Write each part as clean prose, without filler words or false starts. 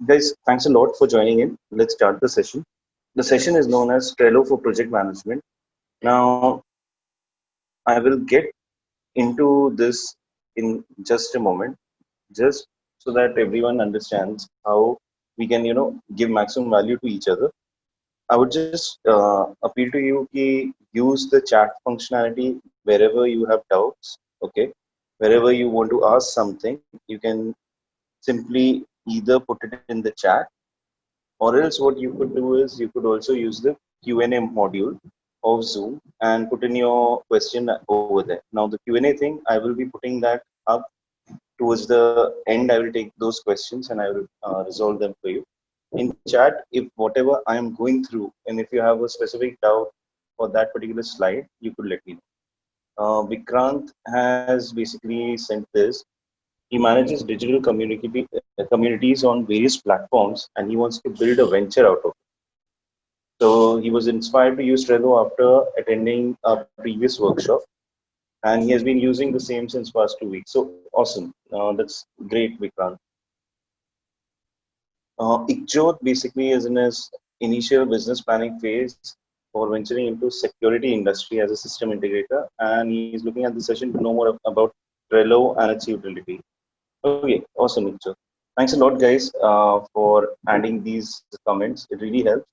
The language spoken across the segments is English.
Guys, thanks a lot for joining in. Let's start the session. The session is known as Trello for Project Management. Now, I will get into this in just a moment, just so that everyone understands how we can, give maximum value to each other. I would just appeal to you to use the chat functionality wherever you have doubts. Okay, wherever you want to ask something, you can simply either put it in the chat, or else what you could do is you could also use the Q&A module of Zoom and put in your question over there. Now the Q&A thing, I will be putting that up towards the end. I will take those questions and I will resolve them for you. In chat, if whatever I am going through, and if you have a specific doubt for that particular slide, you could let me know. Vikrant has basically sent this. He manages digital communities on various platforms and he wants to build a venture out of it. So he was inspired to use Trello after attending a previous workshop, and he has been using the same since past 2 weeks. So awesome! That's great, Vikrant. Ikjot basically is in his initial business planning phase for venturing into security industry as a system integrator, and he's looking at the session to know more about Trello and its utility. Okay, awesome, Ikjot. Thanks a lot, guys, for adding these comments. It really helps.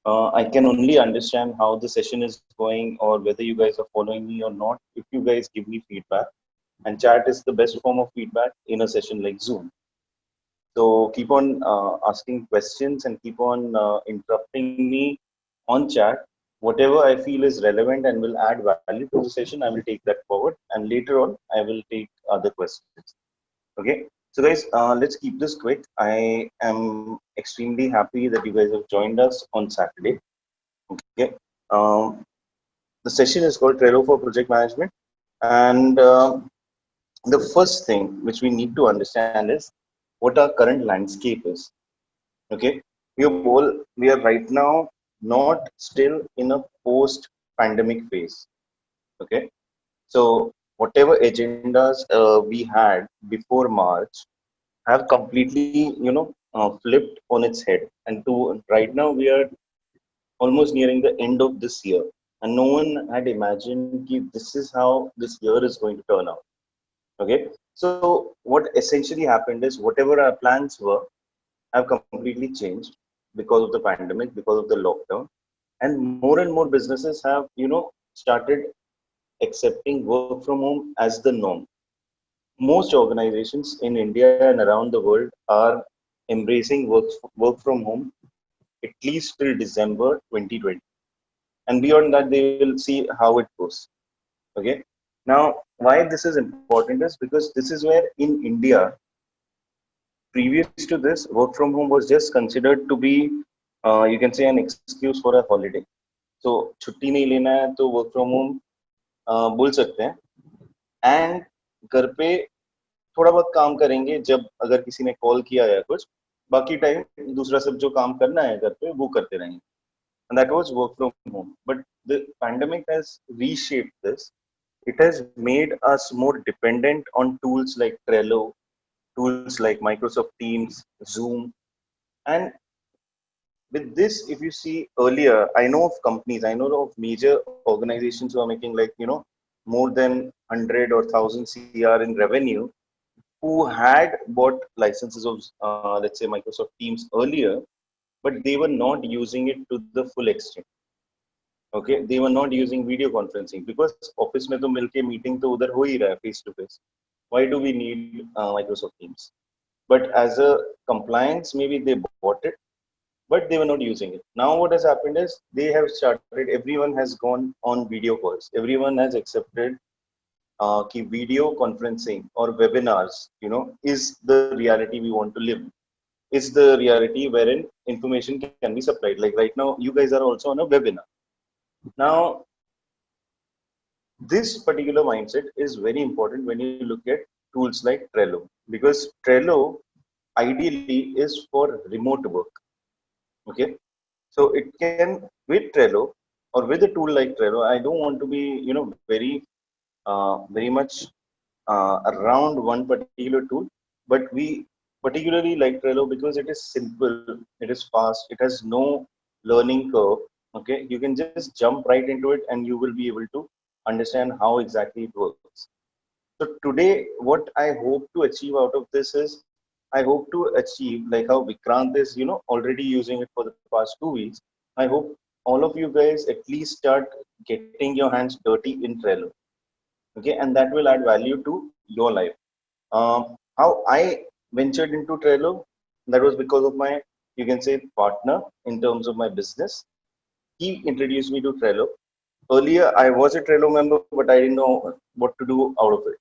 I can only understand how the session is going or whether you guys are following me or not if you guys give me feedback. And chat is the best form of feedback in a session like Zoom. So keep on asking questions and keep on interrupting me on chat. Whatever I feel is relevant and will add value to the session, I will take that forward. And later on, I will take other questions. Okay. So guys, let's keep this quick. I am extremely happy that you guys have joined us on Saturday. Okay. Um, the session is called Trello for Project Management. And the first thing which we need to understand is what our current landscape is. Okay. We are right now not still in a post pandemic phase. Okay. So whatever agendas we had before March have completely, flipped on its head. And to right now, we are almost nearing the end of this year. And no one had imagined that this is how this year is going to turn out. Okay. So what essentially happened is whatever our plans were have completely changed because of the pandemic, because of the lockdown. And more businesses have, started accepting work from home as the norm. Most organizations in India and around the world are embracing work from home at least till December 2020. And beyond that, they will see how it goes. Okay. Now, why this is important is because this is where in India, previous to this, work from home was just considered to be, you can say, an excuse for a holiday. So, छुट्टी नहीं लेना है तो work from home बोल सकते हैं. And घर पे थोड़ा बहुत काम करेंगे जब अगर किसी ने कॉल किया या कुछ, बाकी टाइम दूसरा सब जो काम करना है घर पे वो करते रहेंगे. And that was work from home. But the pandemic has reshaped this. It has made us more dependent on tools like Trello, tools like Microsoft Teams, Zoom. And with this, if you see earlier, I know of companies, I know of major organizations who are making like, more than 100 or 1000 CR in revenue, who had bought licenses of, let's say, Microsoft Teams earlier, but they were not using it to the full extent. Okay, they were not using video conferencing because office में तो मिलके meeting तो उधर हो ही रहा है face to face. Why do we need Microsoft Teams? But as a compliance, maybe they bought it, but they were not using it. Now what has happened is they have started. Everyone has gone on video calls. Everyone has accepted कि video conferencing or webinars, is the reality we want to live. Is the reality wherein information can be supplied. Like right now, you guys are also on a webinar. Now, this particular mindset is very important when you look at tools like Trello, because Trello ideally is for remote work. Okay, so it can with Trello or with a tool like Trello. I don't want to be, very much around one particular tool, but we particularly like Trello because it is simple, it is fast, it has no learning curve. Okay, you can just jump right into it and you will be able to understand how exactly it works. So today, what I hope to achieve out of this is I hope to achieve like how Vikrant is, already using it for the past 2 weeks. I hope all of you guys at least start getting your hands dirty in Trello. Okay, and that will add value to your life. How I ventured into Trello, that was because of my, you can say, partner in terms of my business. He introduced me to Trello. Earlier, I was a Trello member, but I didn't know what to do out of it.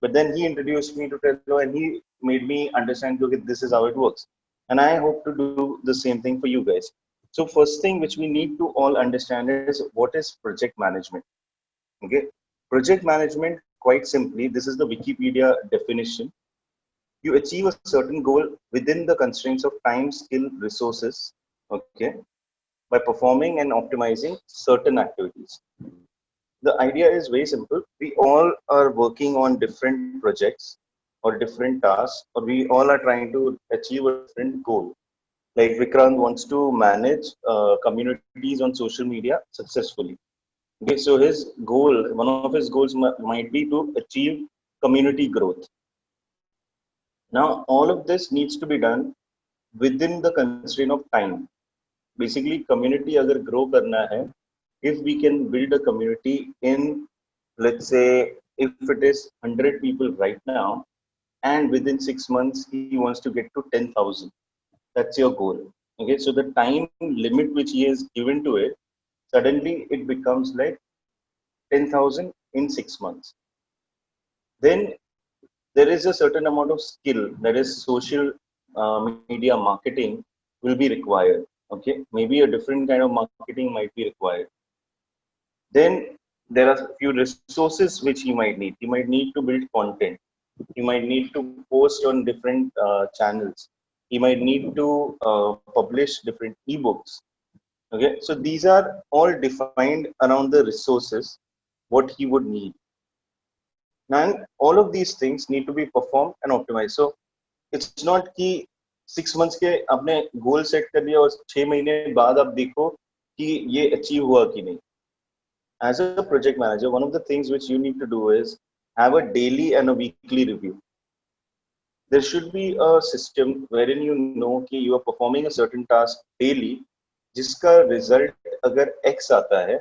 But then he introduced me to Trello and he made me understand, okay, this is how it works. And I hope to do the same thing for you guys. So first thing which we need to all understand is what is project management. Okay, project management, quite simply, this is the Wikipedia definition. You achieve a certain goal within the constraints of time, skill, resources, okay, by performing and optimizing certain activities. The idea is very simple. We all are working on different projects or different tasks, or we all are trying to achieve a different goal. Like Vikrant wants to manage communities on social media successfully. Okay, so his goal, one of his goals might be to achieve community growth. Now, all of this needs to be done within the constraint of time. Basically, community agar grow karna hai, if we can build a community in, let's say, if it is 100 people right now, and within 6 months he wants to get to 10,000. That's your goal. Okay, so the time limit which he has given to it, suddenly it becomes like 10,000 in 6 months. Then there is a certain amount of skill, that is social media marketing will be required. Okay, maybe a different kind of marketing might be required. Then there are a few resources which you might need. You might need to build content. You might need to post on different channels. You might need to publish different ebooks. Okay, so these are all defined around the resources what he would need, and all of these things need to be performed and optimized. So it's not कि 6 months के आपने goal set कर दिया और 6 महीने बाद आप देखो कि ये अचीव हुआ कि नहीं. As a project manager, one of the things which you need to do is have a daily and a weekly review. There should be a system wherein you know कि you are performing a certain task daily, जिसका result अगर X आता है,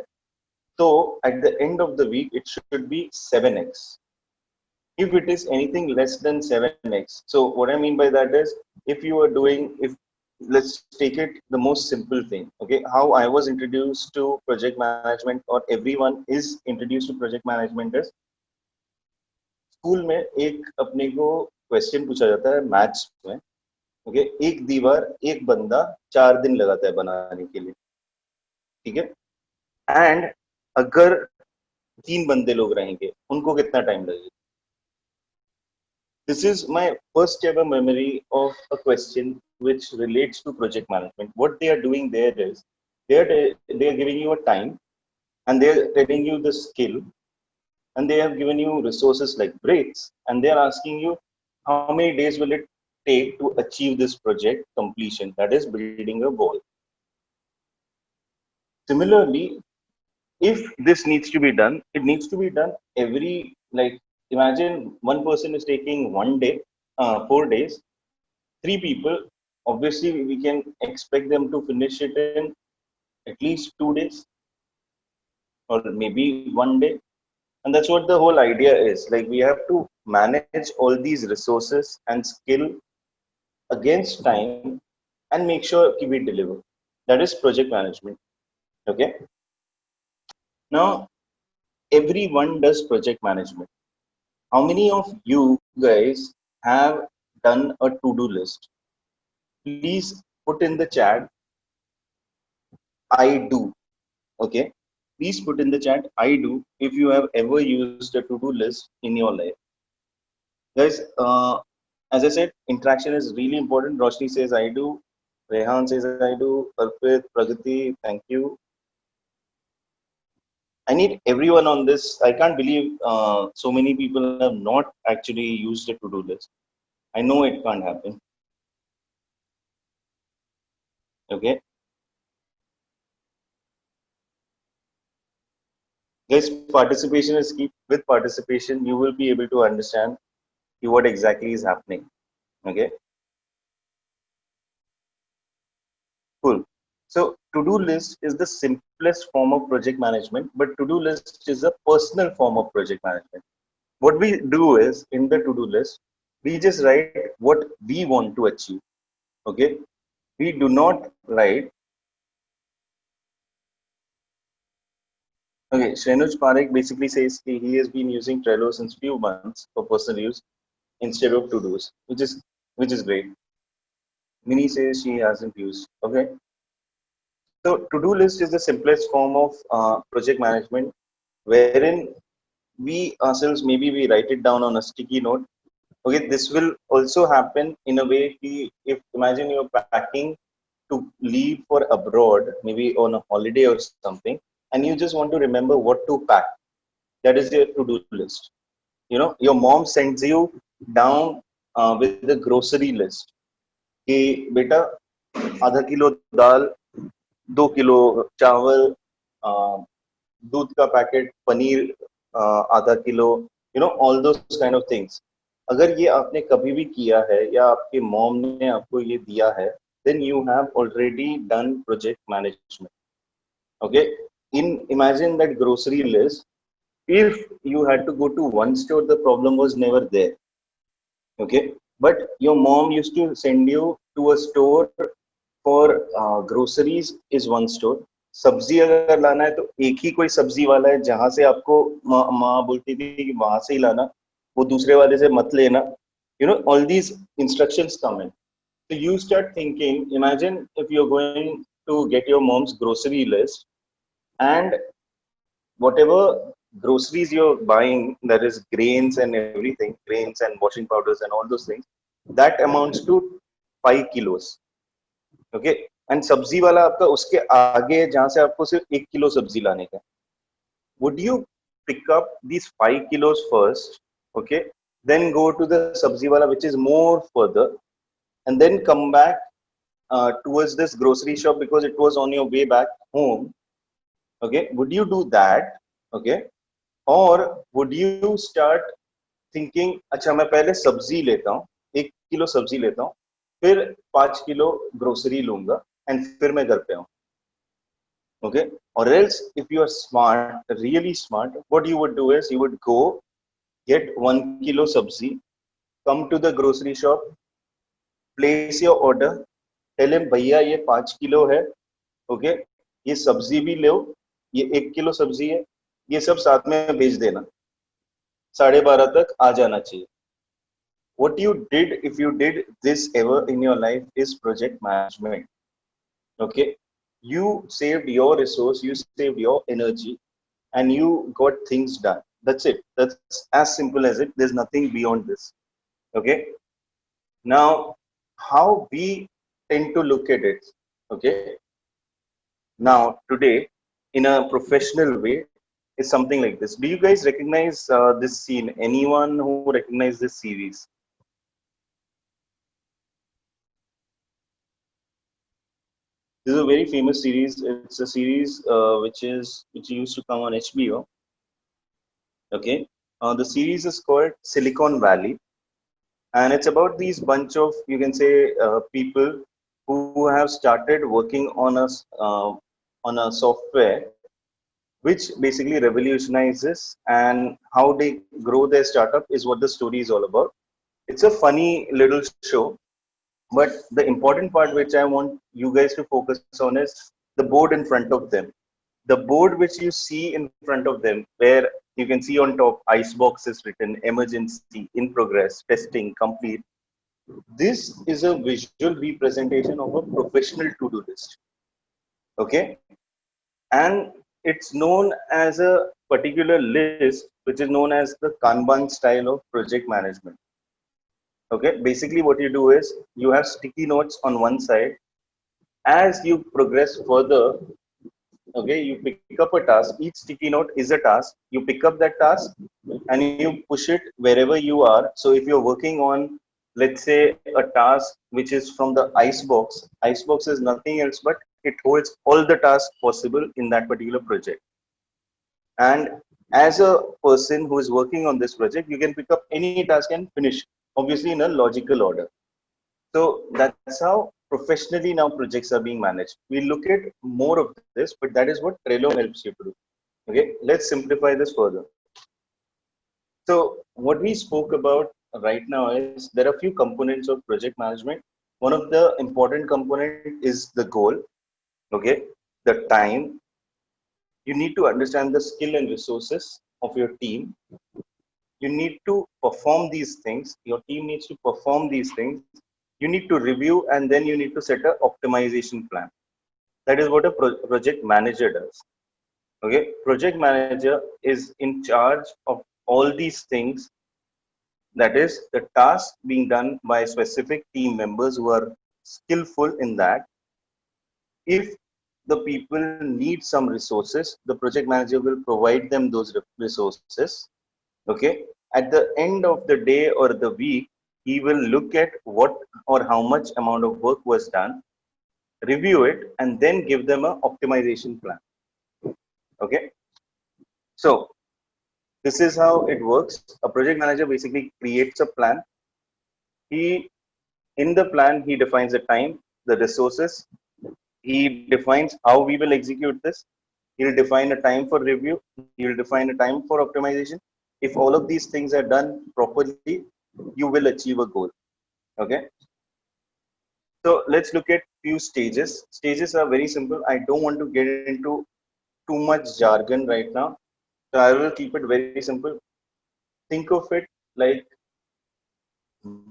तो at the end of the week it should be 7x. If it is anything less than 7x, so what I mean by that is, if you are doing, if let's take it the most simple thing. Okay, how I was introduced to project management, or everyone is introduced to project management, is school में एक अपने को question पूछा जाता है maths में. Okay, एक दीवार एक बंदा 4 दिन लगाता है बनाने के लिए. ठीक है, एंड अगर 3 बंदे लोग रहेंगे उनको कितना टाइम लगेगा. This is my first ever memory of a question which relates to project management. What they are doing there is they are giving you a time, and they are telling you the skill, and they have given you resources like breaks, and they are asking you how many days will it take to achieve this project completion, that is building a wall. Similarly, if this needs to be done, it needs to be done every, like, imagine one person is taking one day, 4 days, three people. Obviously, we can expect them to finish it in at least 2 days, or maybe one day. And that's what the whole idea is. Like, we have to manage all these resources and skill against time and make sure we deliver. That is project management. Okay. Now, everyone does project management. How many of you guys have done a to-do list? Please put in the chat, I do. Okay. Please put in the chat, I do, if you have ever used a to-do list in your life. Guys, as I said, interaction is really important. Roshni says, I do. Rehan says, I do. Arpit, Pragati, thank you. I need everyone on this. I can't believe so many people have not actually used a to-do list. I know it can't happen. Okay. Guys, participation is key. With participation, you will be able to understand what exactly is happening. Okay. Cool. So to-do list is the simplest form of project management, but to-do list is a personal form of project management. What we do is in the to-do list, we just write what we want to achieve. Okay. We do not write. Okay. Shrenuj Parekh basically says he has been using Trello since few months for personal use instead of to-dos, which is great. Mini says she hasn't used. Okay. So to-do list is the simplest form of project management, wherein we ourselves maybe we write it down on a sticky note. Okay, this will also happen in a way. If imagine you're packing to leave for abroad, maybe on a holiday or something, and you just want to remember what to pack. That is your to-do list. You know, your mom sends you down with the grocery list. कि बेटा आधा kilo दाल 2 kilo चावल दूध का packet paneer आधा kilo all those kind of things अगर ये आपने कभी भी किया है या आपके मॉम ने आपको ये दिया है then you have already done project management. Okay, in imagine that grocery list. If you had to go to one store, the problem was never there. Okay, but your mom used to send you to a store for groceries is one store. सब्जी अगर लाना है तो एक ही कोई सब्जी वाला है जहां से आपको माँ बोलती थी कि वहां से ही लाना, वो दूसरे वाले से मत लेना. All these instructions come in. So you start thinking, imagine if you're going to get your mom's grocery list, and whatever groceries you're buying, that is grains and everything, grains and washing powders and all those things, that amounts to 5 kilos. Okay, and सब्जी वाला आपका उसके आगे जहां से आपको सिर्फ 1 kilo सब्जी लाने का. Would you pick up these 5 kilos first? Okay, then go to the sabzi wala which is more further, and then come back towards this grocery shop because it was on your way back home. Okay, would you do that? Okay, or would you start thinking, अच्छा मैं पहले सब्जी लेता हूँ, 1 kilo सब्जी लेता हूँ, फिर 5 किलो ग्रोसरी लूंगा एंड फिर मैं घर पे आऊँ. Okay, or else if you are smart, really smart, what you would do is you would go get 1 kilo sabzi, come to the grocery shop, place your order, tell him भैया ये 5 kilo है. Okay, ये सब्जी भी लो, ये 1 kilo सब्जी है, ये सब साथ में भेज देना, 12:30 तक आ जाना चाहिए. What you did, if you did this ever in your life, is project management. Okay, you saved your resource, you saved your energy, and you got things done. That's it. That's as simple as it. There's nothing beyond this. Okay, now how we tend to look at it. Okay, now today in a professional way is something like this. Do you guys recognize this scene? Anyone who recognize this series? This is a very famous series. It's a series which used to come on HBO. Okay, the series is called Silicon Valley, and it's about these bunch of, you can say, people who have started working on a software which basically revolutionizes, and how they grow their startup is what the story is all about. It's a funny little show. But the important part which I want you guys to focus on is the board in front of them. The board which you see in front of them, where you can see on top, Icebox is written, emergency, in progress, testing, complete. This is a visual representation of a professional to-do list. Okay. And it's known as a particular list, which is known as the Kanban style of project management. Okay, basically what you do is you have sticky notes on one side. As you progress further, okay, you pick up a task. Each sticky note is a task. You pick up that task and you push it wherever you are. So if you're working on, let's say a task which is from the icebox. Icebox is nothing else but it holds all the tasks possible in that particular project. And as a person who is working on this project, you can pick up any task and finish, obviously in a logical order. So that's how professionally now projects are being managed. We look at more of this, but that is what Trello helps you to do. Okay, let's simplify this further. So what we spoke about right now is there are a few components of project management. One of the important component is the goal. Okay, the time. You need to understand the skill and resources of your team. You need to perform these things. Your team needs to perform these things. You need to review, and then you need to set an optimization plan. That is what a project manager does. Okay, project manager is in charge of all these things. That is the task being done by specific team members who are skillful in that. If the people need some resources, the project manager will provide them those resources. Okay, at the end of the day or the week, he will look at what or how much amount of work was done, review it, and then give them an optimization plan. Okay, so this is how it works. A project manager basically creates a plan. He, in the plan, he defines the time, the resources. He defines how we will execute this. He'll define a time for review. He'll define a time for optimization. If all of these things are done properly, you will achieve a goal. Okay. So let's look at few stages. Stages are very simple. I don't want to get into too much jargon right now. So I will keep it very simple. Think of it like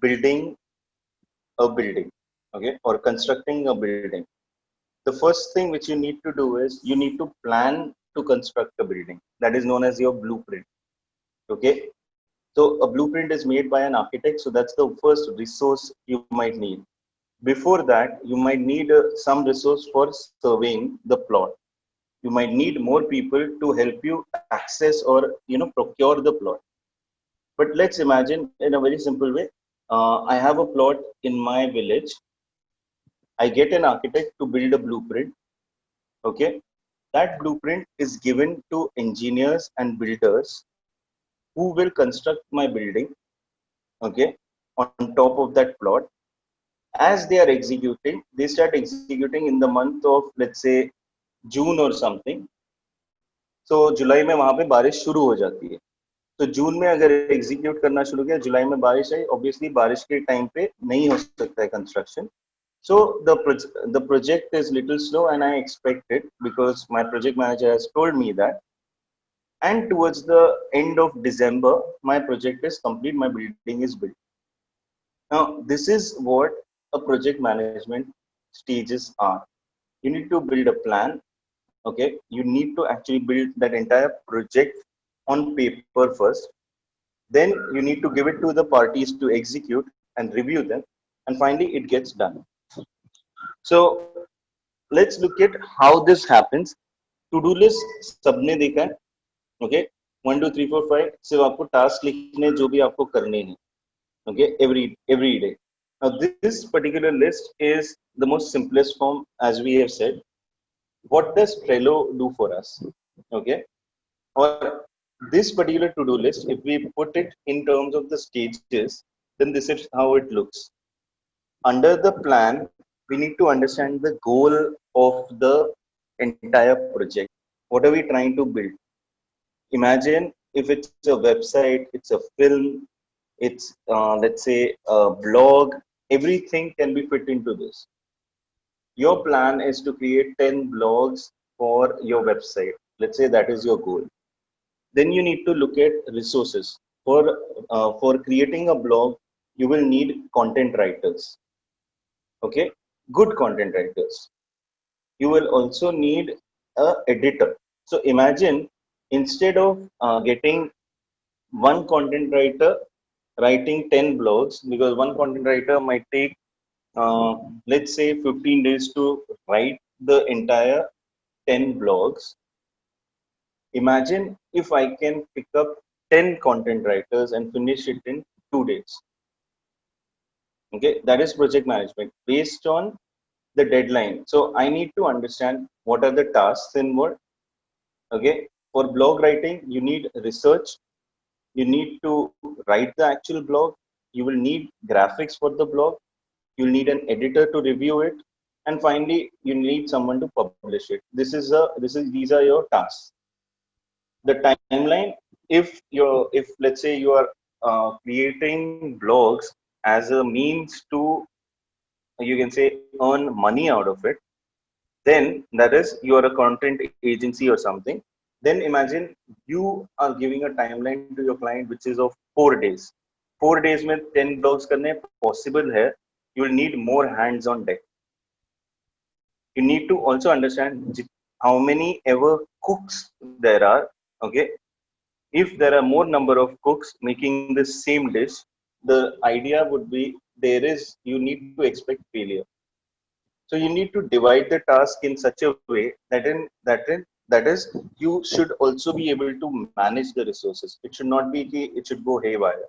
building a building, okay, or constructing a building. The first thing which you need to do is you need to plan to construct a building. That is known as your blueprint. Okay. So a blueprint is made by an architect. So that's the first resource you might need. Before that, you might need some resource for surveying the plot. You might need more people to help you access or procure the plot. But let's imagine in a very simple way. I have a plot in my village. I get an architect to build a blueprint. Okay, that blueprint is given to engineers and builders who will construct my building. Okay, on top of that plot, as they are executing, they start executing in the month of, let's say, जून और something. सो जुलाई में वहां पे बारिश शुरू हो जाती है. तो जून में अगर एग्जीक्यूट करना शुरू किया, जुलाई में बारिश आई, ऑब्वियसली बारिश के टाइम पे नहीं हो सकता है construction. So the project is little slow, and I expect it because my project manager has told me that. And towards the end of December, my project is complete. My building is built. Now this is what a project management stages are. You need to build a plan. Okay, you need to actually build that entire project on paper first. Then you need to give it to the parties to execute and review them, and finally it gets done. So let's look at how this happens. To do list सबने देखा है. Okay, 1 2 3 4 5 सिर्फ आपको task लिखने जो भी आपको करने हैं. Okay, every day. Now this particular list is the most simplest form, as we have said. What does Trello do for us? Okay, or this particular to-do list, if we put it in terms of the stages, then this is how it looks. Under the plan, we need to understand the goal of the entire project. What are we trying to build? Imagine if it's a website, it's a film, it's let's say a blog, everything can be fit into this. Your plan is to create 10 blogs for your website. Let's say that is your goal. Then you need to look at resources. For creating a blog, you will need content writers. Okay, good content writers. You will also need a editor. So imagine instead of getting one content writer writing 10 blogs, because one content writer might take let's say 15 days to write the entire 10 blogs. Imagine if I can pick up 10 content writers and finish it in 2 days. Okay, that is project management based on the deadline. So I need to understand what are the tasks involved. Okay, for blog writing you need research, you need to write the actual blog, you will need graphics for the blog, you'll need an editor to review it, and finally you need someone to publish it. These are your tasks. The timeline, if let's say you are creating blogs as a means to, you can say, earn money out of it, then that is you are a content agency or something. Then imagine you are giving a timeline to your client which is of 4 days. 4 days में 10 blogs करने possible है. You will need more hands on deck. You need to also understand how many ever cooks there are. Okay, if there are more number of cooks making the same dish, the idea would be there is you need to expect failure. So you need to divide the task in such a way that is you should also be able to manage the resources. It should not be it should go haywire.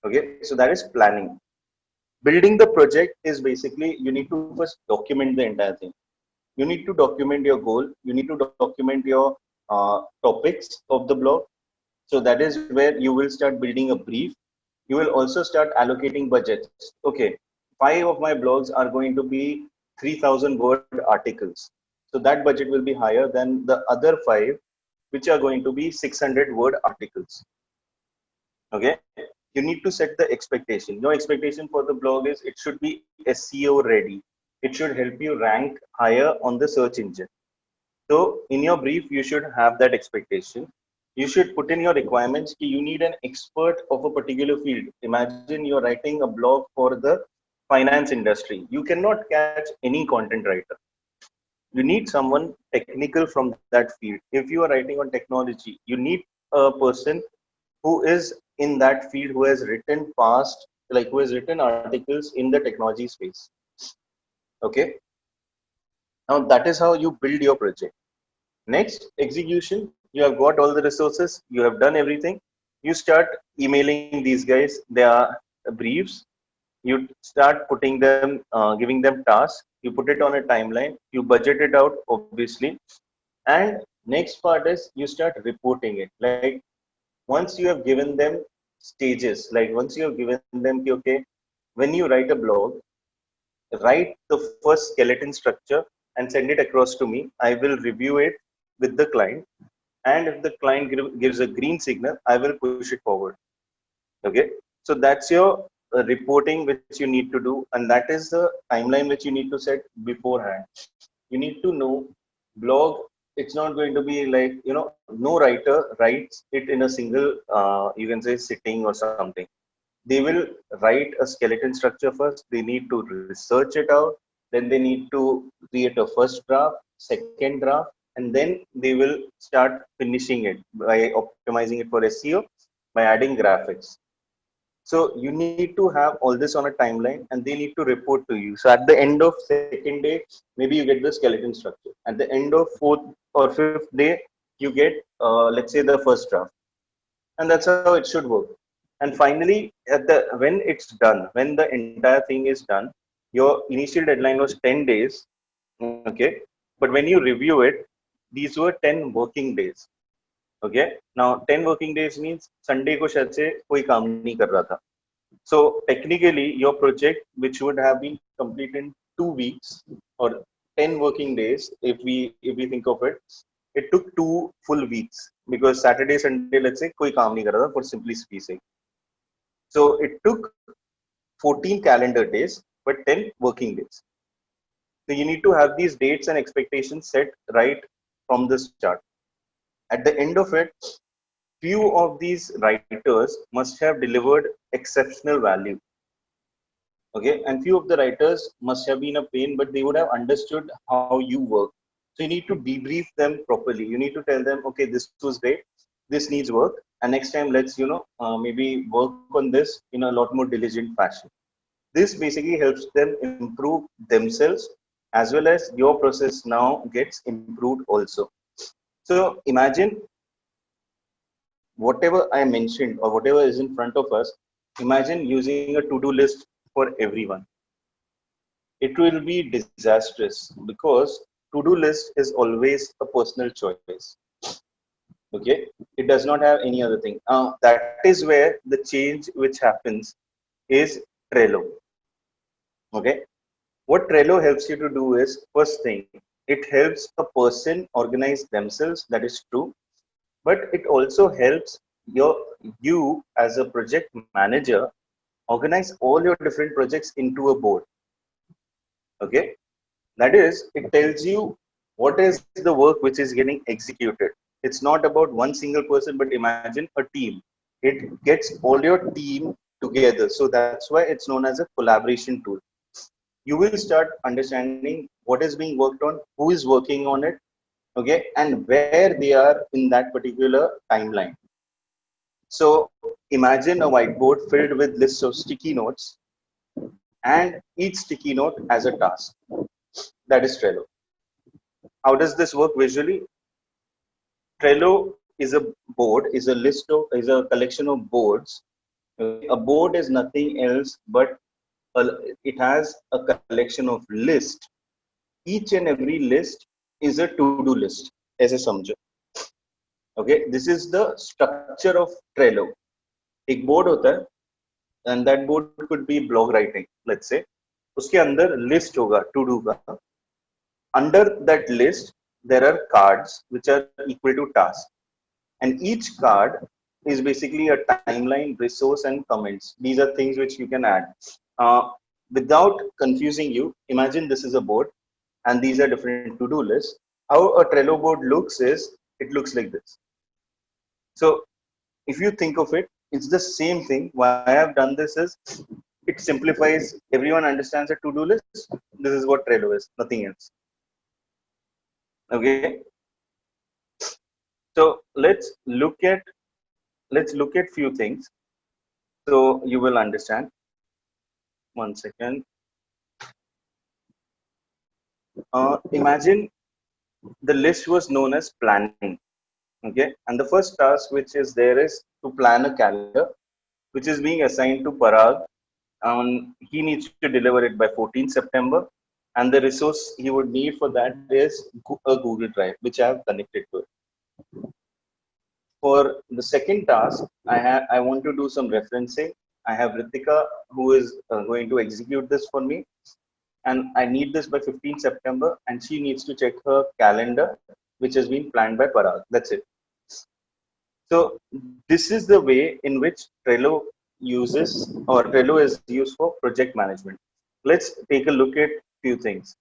Okay, so that is planning. Building the project is basically you need to first document the entire thing. You need to document your goal, you need to document your topics of the blog. So that is where you will start building a brief. You will also start allocating budgets. Okay, 5 of my blogs are going to be 3,000 word articles. So that budget will be higher than the other 5, which are going to be 600 word articles. Okay, you need to set the expectation. Your expectation for the blog is it should be SEO ready. It should help you rank higher on the search engine. So in your brief, you should have that expectation. You should put in your requirements. You need an expert of a particular field. Imagine you're writing a blog for the finance industry. You cannot catch any content writer. You need someone technical from that field. If you are writing on technology, you need a person who is in that field, who has written past, like who has written articles in the technology space. Okay. Now that is how you build your project. Next, execution. You have got all the resources, you have done everything. You start emailing these guys, they are briefs. You start putting them, giving them tasks. You put it on a timeline, you budget it out, obviously. And next part is you start reporting it. Like once you have given them stages, like once you have given them, okay, when you write a blog, write the first skeleton structure and send it across to me. I will review it with the client, and if the client gives a green signal, I will push it forward. Okay, so that's your reporting which you need to do, and that is the timeline which you need to set beforehand. You need to know blog, it's not going to be like, no writer writes it in a single you can say sitting or something. They will write a skeleton structure first, they need to research it out, then they need to create a first draft, second draft, and then they will start finishing it by optimizing it for SEO, by adding graphics. So you need to have all this on a timeline, and they need to report to you. So at the end of second day, maybe you get the skeleton structure. At the end of fourth or fifth day, you get let's say the first draft, and that's how it should work. And finally, when it's done, when the entire thing is done, your initial deadline was 10 days. Okay, but when you review it, these were 10 working days. Okay, now 10 working days means Sunday ko shayad se koi kaam nahi kar raha tha. So technically your project, which would have been complete in 2 weeks or 10 working days, if we think of it, it took 2 full weeks, because Saturday Sunday, let's say, koi kaam nahi kar raha tha, for simplicity sake. So it took 14 calendar days but 10 working days. So you need to have these dates and expectations set right from the start. At the end of it, few of these writers must have delivered exceptional value. Okay, and few of the writers must have been a pain, but they would have understood how you work. So you need to debrief them properly. You need to tell them, okay, this was great, this needs work, and next time let's maybe work on this in a lot more diligent fashion. This basically helps them improve themselves, as well as your process now gets improved also. So imagine whatever I mentioned or whatever is in front of us. Imagine using a to-do list for everyone. It will be disastrous because to-do list is always a personal choice. Okay, it does not have any other thing. That is where the change which happens is Trello. Okay, what Trello helps you to do is, first thing, it helps a person organize themselves. That is true, but it also helps you as a project manager organize all your different projects into a board. Okay, that is, it tells you what is the work which is getting executed. It's not about one single person, but imagine a team. It gets all your team together. So that's why it's known as a collaboration tool. You will start understanding what is being worked on, who is working on it, okay, and where they are in that particular timeline. So imagine a whiteboard filled with lists of sticky notes, and each sticky note has a task. That is Trello. How does this work visually? Trello is a board, is a collection of boards. Okay? A board is nothing else but it has a collection of lists. Each and every list is a to-do list. ऐसे समझो. Okay, this is the structure of Trello. एक board होता है, and that board could be blog writing, let's say. उसके अंदर list होगा to do का. Under that list, there are cards which are equal to tasks. And each card is basically a timeline, resource, and comments. These are things which you can add. Without confusing you, imagine this is a board and these are different to-do lists. How a Trello board looks is, it looks like this. So if you think of it, it's the same thing. Why I have done this is, it simplifies, everyone understands a to-do list. This is what Trello is, nothing else. Okay. So let's look at few things so you will understand. One second. Imagine the list was known as planning. Okay, and the first task which is there is to plan a calendar, which is being assigned to Parag. He needs to deliver it by 14th September, and the resource he would need for that is a Google Drive, which I have connected to it. For the second task, I want to do some referencing. I have Ritika who is going to execute this for me, and I need this by 15th September, and she needs to check her calendar, which has been planned by Parag. That's it. So this is the way in which Trello uses, or Trello is used for project management. Let's take a look at few things.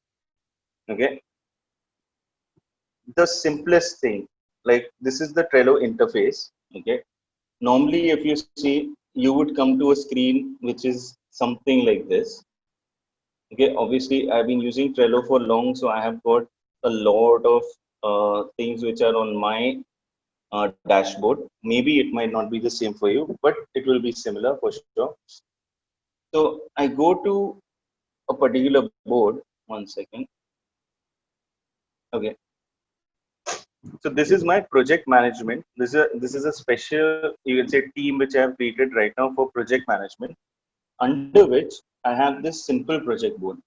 Okay, the simplest thing, like this is the Trello interface. Okay, normally if you see, you would come to a screen which is something like this. Okay, obviously I've been using Trello for long, so I have got a lot of things which are on my dashboard. Maybe it might not be the same for you, but it will be similar for sure. So I go to a particular board. One second. Okay. So this is my project management. This is a special, you can say, team which I have created right now for project management, under which I have this simple project board.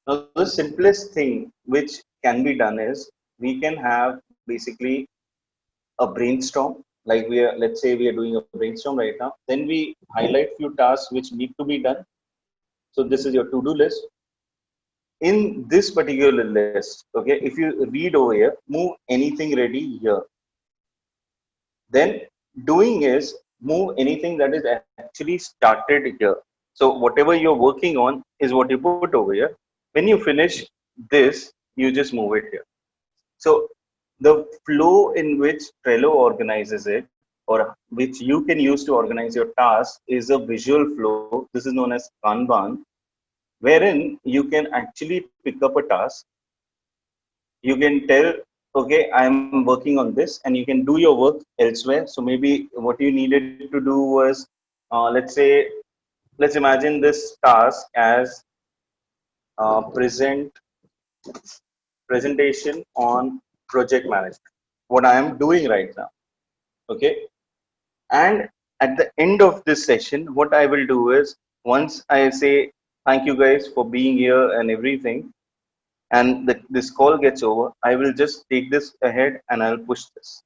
Now the simplest thing which can be done is, we can have basically a brainstorm. Like let's say we are doing a brainstorm right now. Then we highlight few tasks which need to be done. So this is your to-do list. In this particular list, okay, if you read over here, move anything ready here. Then doing is, move anything that is actually started here. So whatever you're working on is what you put over here. When you finish this, you just move it here. So the flow in which Trello organizes it, or which you can use to organize your tasks, is a visual flow. This is known as Kanban, wherein you can actually pick up a task. You can tell, okay, I'm working on this, and you can do your work elsewhere. So maybe what you needed to do was, let's imagine this task as presentation on project management, what I am doing right now. Okay, and at the end of this session, what I will do is, Once I say thank you guys for being here and everything, and this call gets over, I will just take this ahead and I'll push this.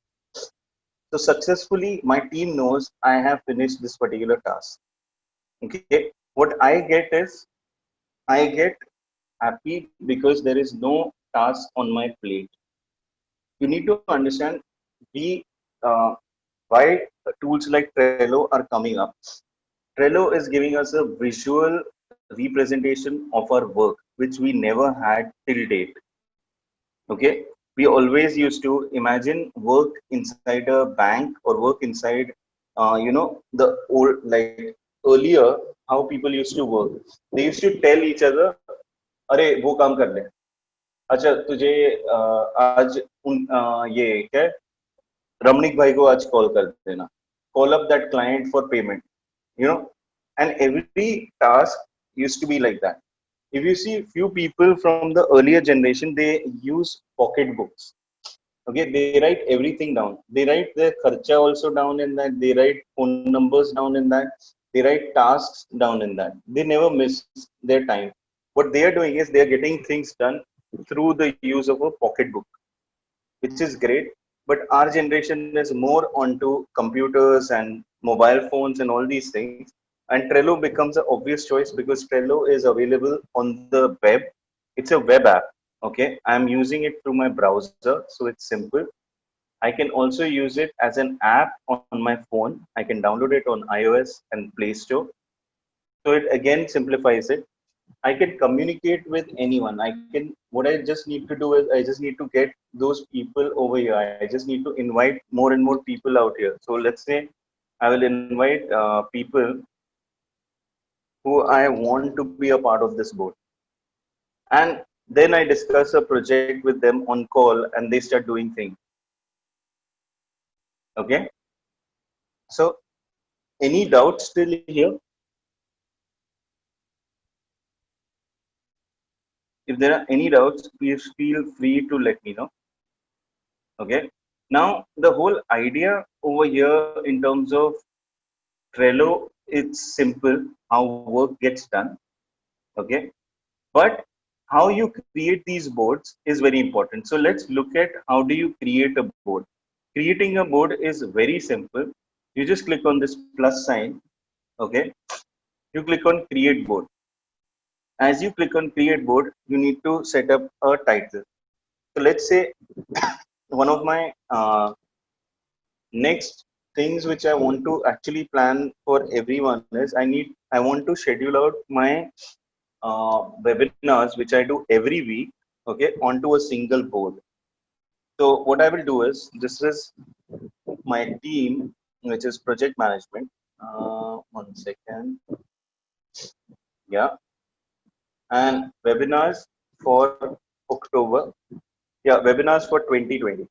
So successfully, my team knows I have finished this particular task. Okay, what I get is I get happy because there is no task on my plate. You need to understand we why tools like Trello are coming up. Trello is giving us a visual representation of our work, which we never had till date. Okay, we always used to imagine work inside a bank or work inside, the old like earlier how people used to work. They used to tell each other, "अरे वो काम कर ले, अच्छा तुझे आज ये क्या है, रमणीक भाई को आज कॉल कर देना, call up that client for payment." You know, and every task used to be like that. If you see few people from the earlier generation, they use pocket books. Okay, they write everything down. They write their kharcha also down in that. They write phone numbers down in that. They write tasks down in that. They never miss their time. What they are doing is they are getting things done through the use of a pocket book, which is great. But our generation is more onto computers and mobile phones and all these things. And Trello becomes an obvious choice because Trello is available on the web. It's a web app. Okay, I'm using it through my browser, so it's simple. I can also use it as an app on my phone. I can download it on iOS and Play Store. So it again simplifies it. I can communicate with anyone. I can, what I just need to do is I just need to get those people over here. I just need to invite more and more people out here. So let's say I will invite people who I want to be a part of this board. And then I discuss a project with them on call and they start doing things. Okay. So any doubts still here? If there are any doubts, please feel free to let me know. Okay. Now, the whole idea over here in terms of Trello, it's simple how work gets done. Okay. But how you create these boards is very important. So let's look at how do you create a board. Creating a board is very simple. You just click on this plus sign. Okay. You click on create board. As you click on create board, you need to set up a title. So let's say one of my next things which I want to actually plan for everyone is I want to schedule out my webinars which I do every week, okay, onto a single board. So what I will do is this is my team, which is project management. 1 second, yeah, and webinars for October, yeah, webinars for 2020.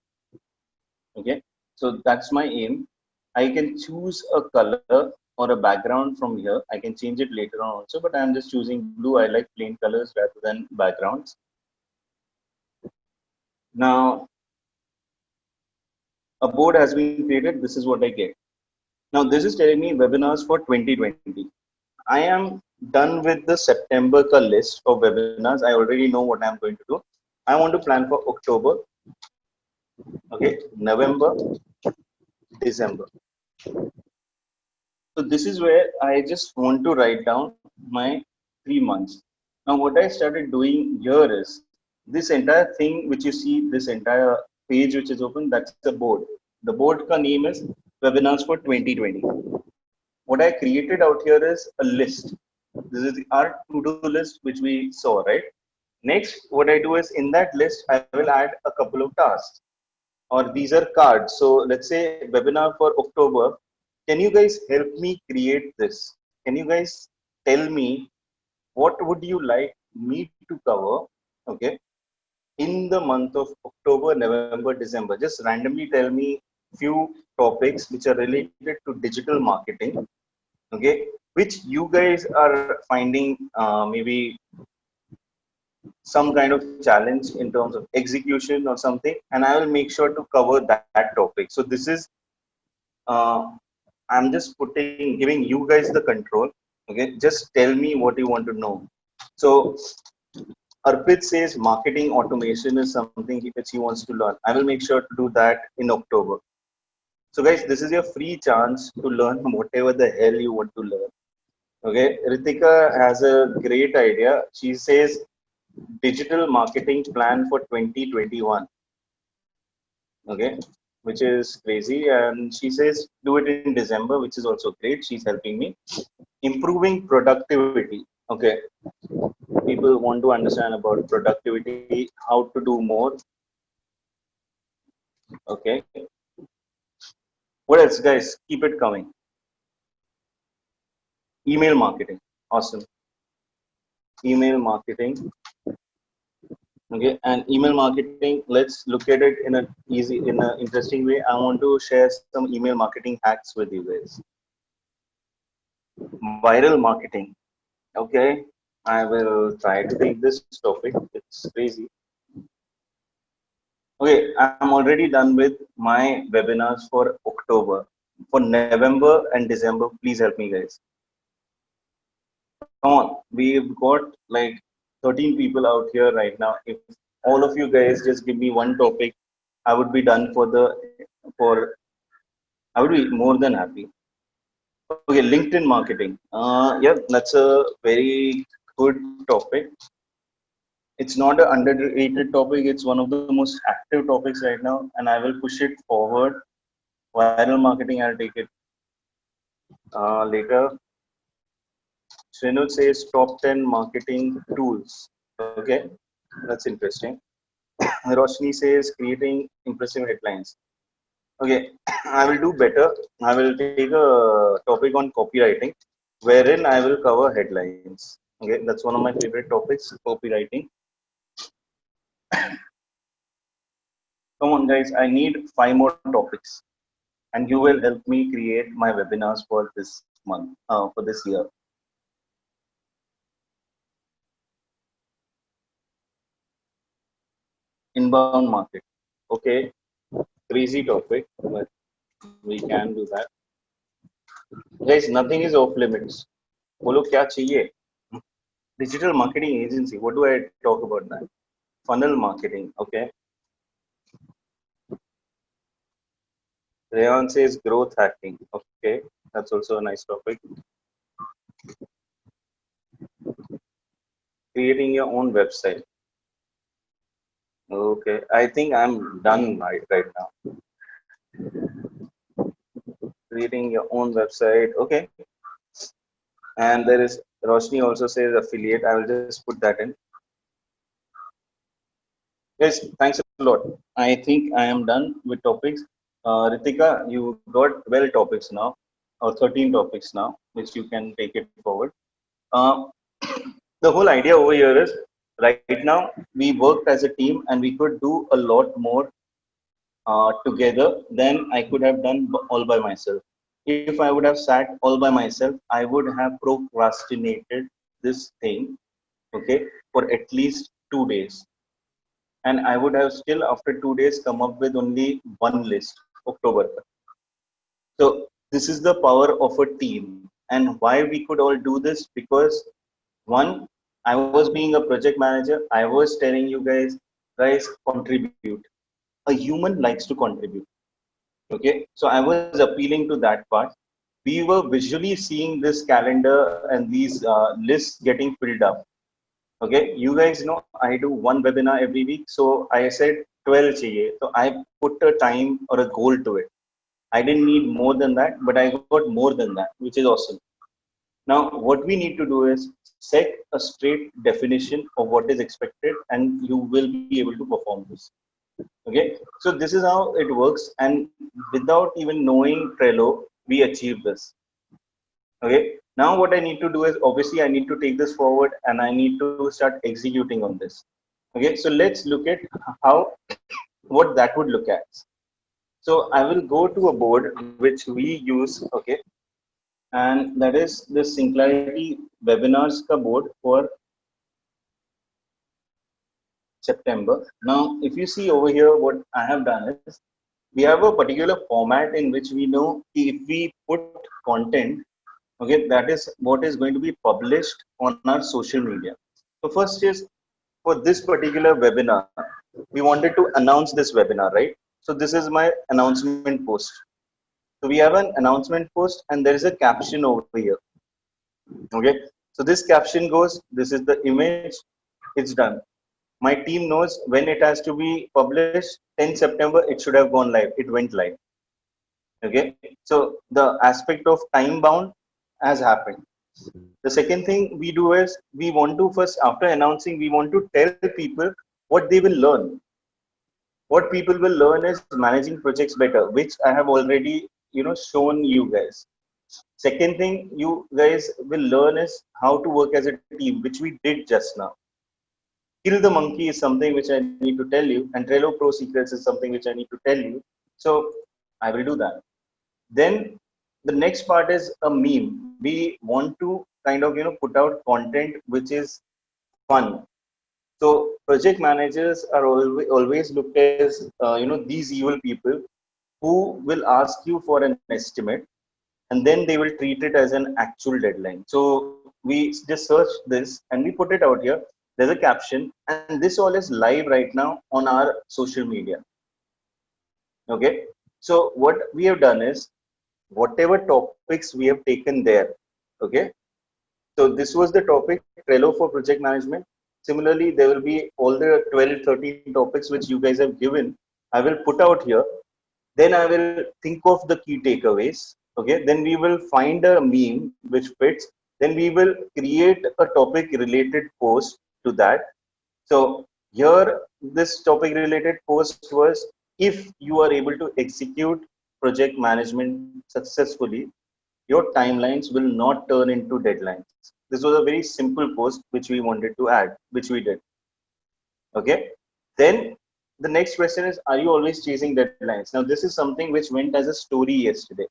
Okay, so that's my aim. I can choose a color or a background from here. I can change it later on also, but I'm just choosing blue. I like plain colors rather than backgrounds. Now, a board has been created. This is what I get. Now, this is telling me webinars for 2020. I am done with the September ka list of webinars. I already know what I'm going to do. I want to plan for October, okay, November, December. So this is where I just want to write down my 3 months. Now what I started doing here is this entire thing which you see, this entire page which is open, that's the board. The board ka name is webinars for 2020. What I created out here is a list. This is our to-do list which we saw, right? Next, what I do is in that list, I will add a couple of tasks or these are cards. So let's say webinar for October. Can you guys help me create this? Can you guys tell me what would you like me to cover? Okay, in the month of October, November, December. Just randomly tell me few topics which are related to digital marketing. Okay, which you guys are finding maybe some kind of challenge in terms of execution or something, and I will make sure to cover that topic. So this is uh, I'm just giving you guys the control. Okay, just tell me what you want to know. So Arpit says marketing automation is something which he wants to learn. I will make sure to do that in October. So guys, this is your free chance to learn whatever the hell you want to learn. Okay, Ritika has a great idea. She says digital marketing plan for 2021. Okay, which is crazy. And she says do it in December, which is also great. She's helping me. Improving productivity. Okay, people want to understand about productivity, how to do more. Okay, what else, guys? Keep it coming. Email marketing. Awesome. Email marketing. Okay, and email marketing. Let's look at it in an interesting way. I want to share some email marketing hacks with you guys. Viral marketing. Okay, I will try to take this topic. It's crazy. Okay, I'm already done with my webinars for October. For November and December, please help me, guys. Come on, we've got like 13 people out here right now. If all of you guys just give me one topic, I would be done for I would be more than happy. Okay, LinkedIn marketing. Yeah, that's a very good topic. It's not an underrated topic. It's one of the most active topics right now, and I will push it forward. Viral marketing, I'll take it later. Srinu says top 10 marketing tools. Okay, that's interesting. Roshni says creating impressive headlines. Okay, I will do better. I will take a topic on copywriting, wherein I will cover headlines. Okay, that's one of my favorite topics, copywriting. Come on, guys, I need 5 more topics, and you will help me create my webinars for this month, for this year. Inbound market. Okay, crazy topic, but we can do that. Guys, nothing is off limits. बोलो क्या चाहिए? Digital marketing agency. What do I talk about that? Funnel marketing. Okay. Rayon says growth hacking. Okay, that's also a nice topic. Creating your own website. Okay, I think I'm done right now. Creating your own website. Okay, and there is Roshni also says affiliate. I will just put that in. Yes, thanks a lot. I think I am done with topics. Ritika, you got 12 topics now, or 13 topics now, which you can take it forward. Uh, the whole idea over here is right now we worked as a team and we could do a lot more together than I could have done all by myself. If I would have sat all by myself, I would have procrastinated this thing, okay, for at least 2 days. And I would have still, after 2 days, come up with only one list, October. So this is the power of a team. And why we could all do this? Because one, I was being a project manager. I was telling you guys, contribute. A human likes to contribute. Okay, so I was appealing to that part. We were visually seeing this calendar and these lists getting filled up. Okay, you guys know I do one webinar every week, so I said 12 chahiye. So I put a time or a goal to it. I didn't need more than that, but I got more than that, which is awesome. Now, what we need to do is set a straight definition of what is expected, and you will be able to perform this. Okay, so this is how it works, and without even knowing Trello, we achieve this. Okay, now what I need to do is obviously I need to take this forward and I need to start executing on this. Okay, so let's look at how what that would look at. So I will go to a board which we use, okay, and that is the Singularity Webinars ka board for September. Now, if you see over here, what I have done is we have a particular format in which we know if we put content, Okay, that is what is going to be published on our social media. So first is for this particular webinar, we wanted to announce this webinar, right? So this is my announcement post. So we have an announcement post and there is a caption over here. Okay, so this caption goes, this is the image, it's done. My team knows when it has to be published. 10 September, it should have gone live. It went live. Okay, so the aspect of time bound has happened. The second thing we do is we want to first, after announcing, we want to tell people what they will learn. What people will learn is managing projects better, which I have already, shown you guys. Second thing you guys will learn is how to work as a team, which we did just now. Kill the monkey is something which I need to tell you, and Trello Pro Secrets is something which I need to tell you. So I will do that. Then the next part is a meme. We want to kind of put out content which is fun. So project managers are always looked as these evil people who will ask you for an estimate and then they will treat it as an actual deadline. So we just search this and we put it out here. There's a caption, and this all is live right now on our social media. Okay. So what we have done is whatever topics we have taken there. Okay. So this was the topic Trello for project management. Similarly, there will be all the 12, 13 topics which you guys have given. I will put out here. Then I will think of the key takeaways. Okay. Then we will find a meme which fits. Then we will create a topic related post to that. So here, this topic related post was if you are able to execute project management successfully, your timelines will not turn into deadlines. This was a very simple post which we wanted to add, which we did. Okay. Then the next question is, are you always chasing deadlines? Now, this is something which went as a story yesterday.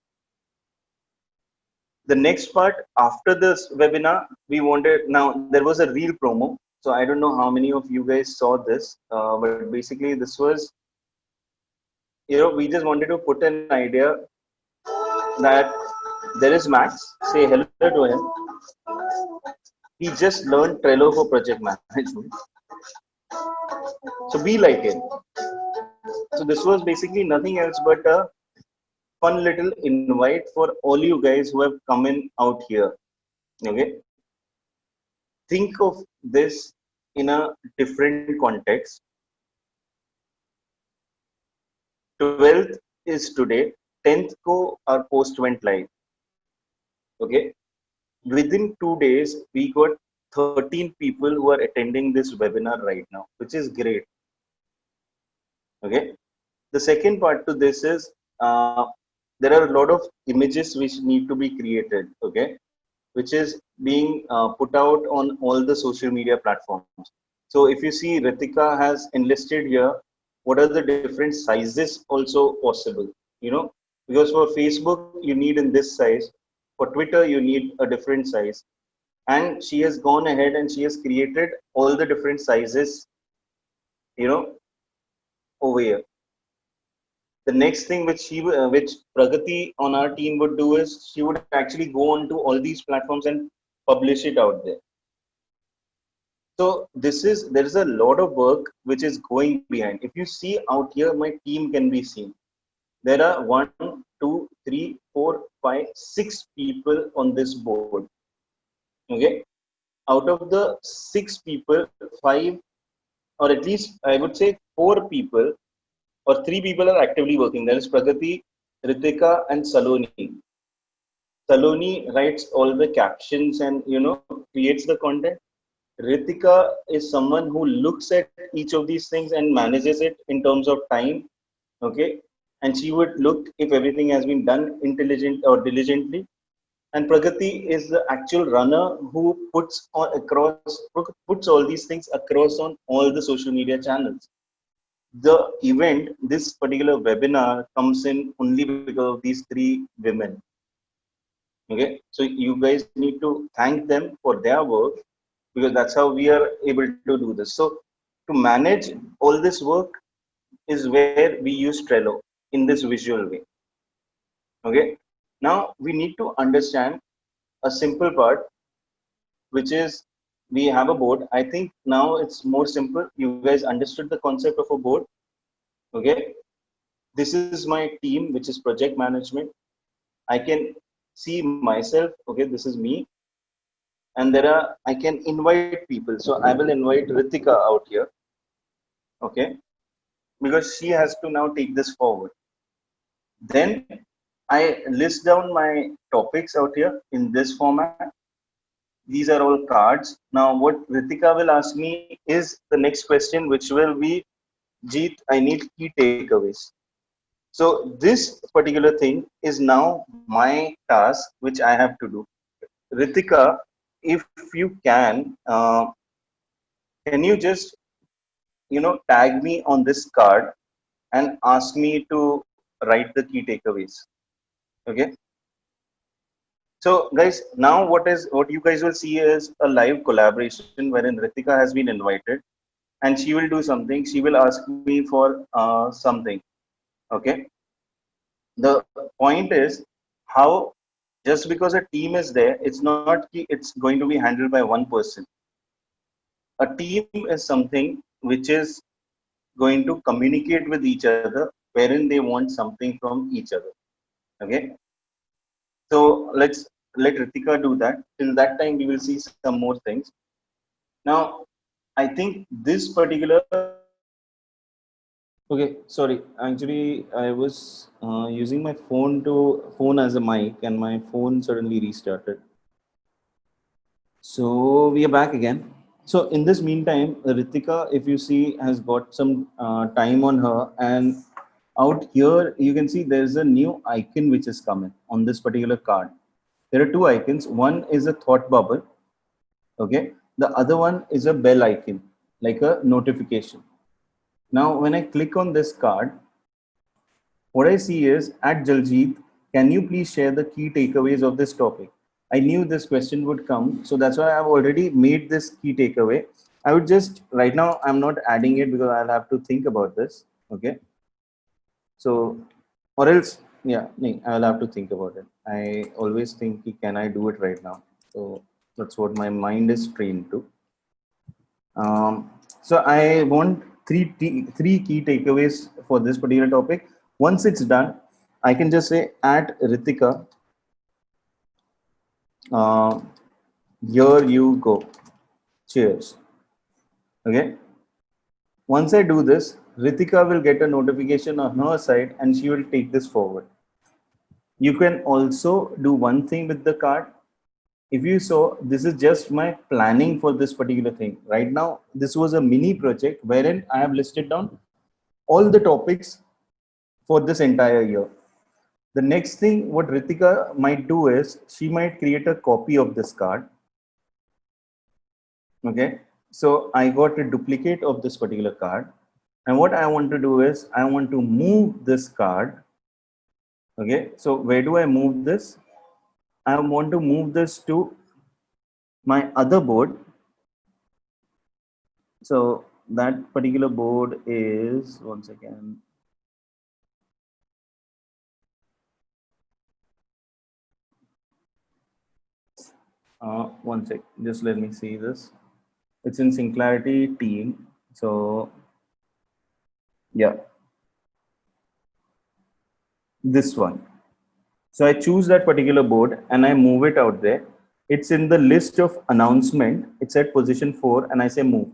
The next part after this webinar, we wanted, now there was a real promo. So I don't know how many of you guys saw this, but basically this was, we just wanted to put an idea that there is Max. Say hello to him. He just learned Trello for project management. So be like him. So this was basically nothing else but a fun little invite for all you guys who have come in out here. Okay. Think of this in a different context. 12th is today. 10th ko our post went live. Okay. Within 2 days, we got 13 people who are attending this webinar right now, which is great. Okay. The second part to this is there are a lot of images which need to be created. Okay, which is being put out on all the social media platforms. So if you see, Ritika has enlisted here what are the different sizes also possible, because for Facebook you need in this size, for Twitter you need a different size, and she has gone ahead and she has created all the different sizes, you know over here. The next thing which Pragati on our team would do is she would actually go on to all these platforms and publish it out there. So there is a lot of work which is going behind. If you see out here, my team can be seen. There are 1, 2, 3, 4, 5, 6 people on this board. Okay, out of the 6 people, 5 or at least I would say 4 people or 3 people are actively working. There is Pragati, Ritika, and Saloni. Saloni writes all the captions and creates the content. Ritika is someone who looks at each of these things and manages it in terms of time. Okay, and she would look if everything has been done intelligent or diligently. And Pragati is the actual runner who puts all these things across on all the social media channels. The event, this particular webinar, comes in only because of these 3 women. Okay, so you guys need to thank them for their work because that's how we are able to do this. So to manage all this work is where we use Trello in this visual way. Okay, now we need to understand a simple part, which is we have a board. I think now it's more simple. You guys understood the concept of a board. Okay. This is my team, which is project management. I can see myself. Okay. This is me. And I can invite people. So I will invite Ritika out here. Okay. Because she has to now take this forward. Then I list down my topics out here in this format. These are all cards. Now, what Ritika will ask me is the next question, which will be, Jeet, I need key takeaways. So this particular thing is now my task, which I have to do. Ritika, if you can you just tag me on this card and ask me to write the key takeaways? Okay. So guys, now what you guys will see is a live collaboration wherein Ritika has been invited and she will do something. She will ask me for something. Okay. The point is how just because a team is there, it's not it's going to be handled by one person. A team is something which is going to communicate with each other wherein they want something from each other. Okay. So let's let Ritika do that. Till that time, we will see some more things. Now, I think this particular. Okay, sorry. Actually, I was using my phone as a mic, and my phone suddenly restarted. So we are back again. So in this meantime, Ritika, if you see, has got some time on her, and out here you can see there's a new icon which is coming on this particular card. There are two icons. One is a thought bubble. Okay. The other one is a bell icon, like a notification. Now, when I click on this card, what I see is at Jaljit, can you please share the key takeaways of this topic? I knew this question would come. So that's why I've already made this key takeaway. I would just, right now, I'm not adding it because I'll have to think about this. Okay. So, or else, yeah, I'll have to think about it. I always think, can I do it right now? So that's what my mind is trained to. So I want three key takeaways for this particular topic. Once it's done, I can just say at Ritika, here you go. Cheers. Okay. Once I do this, Ritika will get a notification on her side and she will take this forward. You can also do one thing with the card. If you saw, this is just my planning for this particular thing. Right now, this was a mini project wherein I have listed down all the topics for this entire year. The next thing what Ritika might do is she might create a copy of this card. Okay. So I got a duplicate of this particular card. And what I want to do is I want to move this card. Okay. So where do I move this? I want to move this to my other board. So that particular board is, once again, one sec, just let me see this. It's in Synclarity team. So yeah, this one. So I choose that particular board and I move it out there. It's in the list of announcement. It's at position 4 and I say move.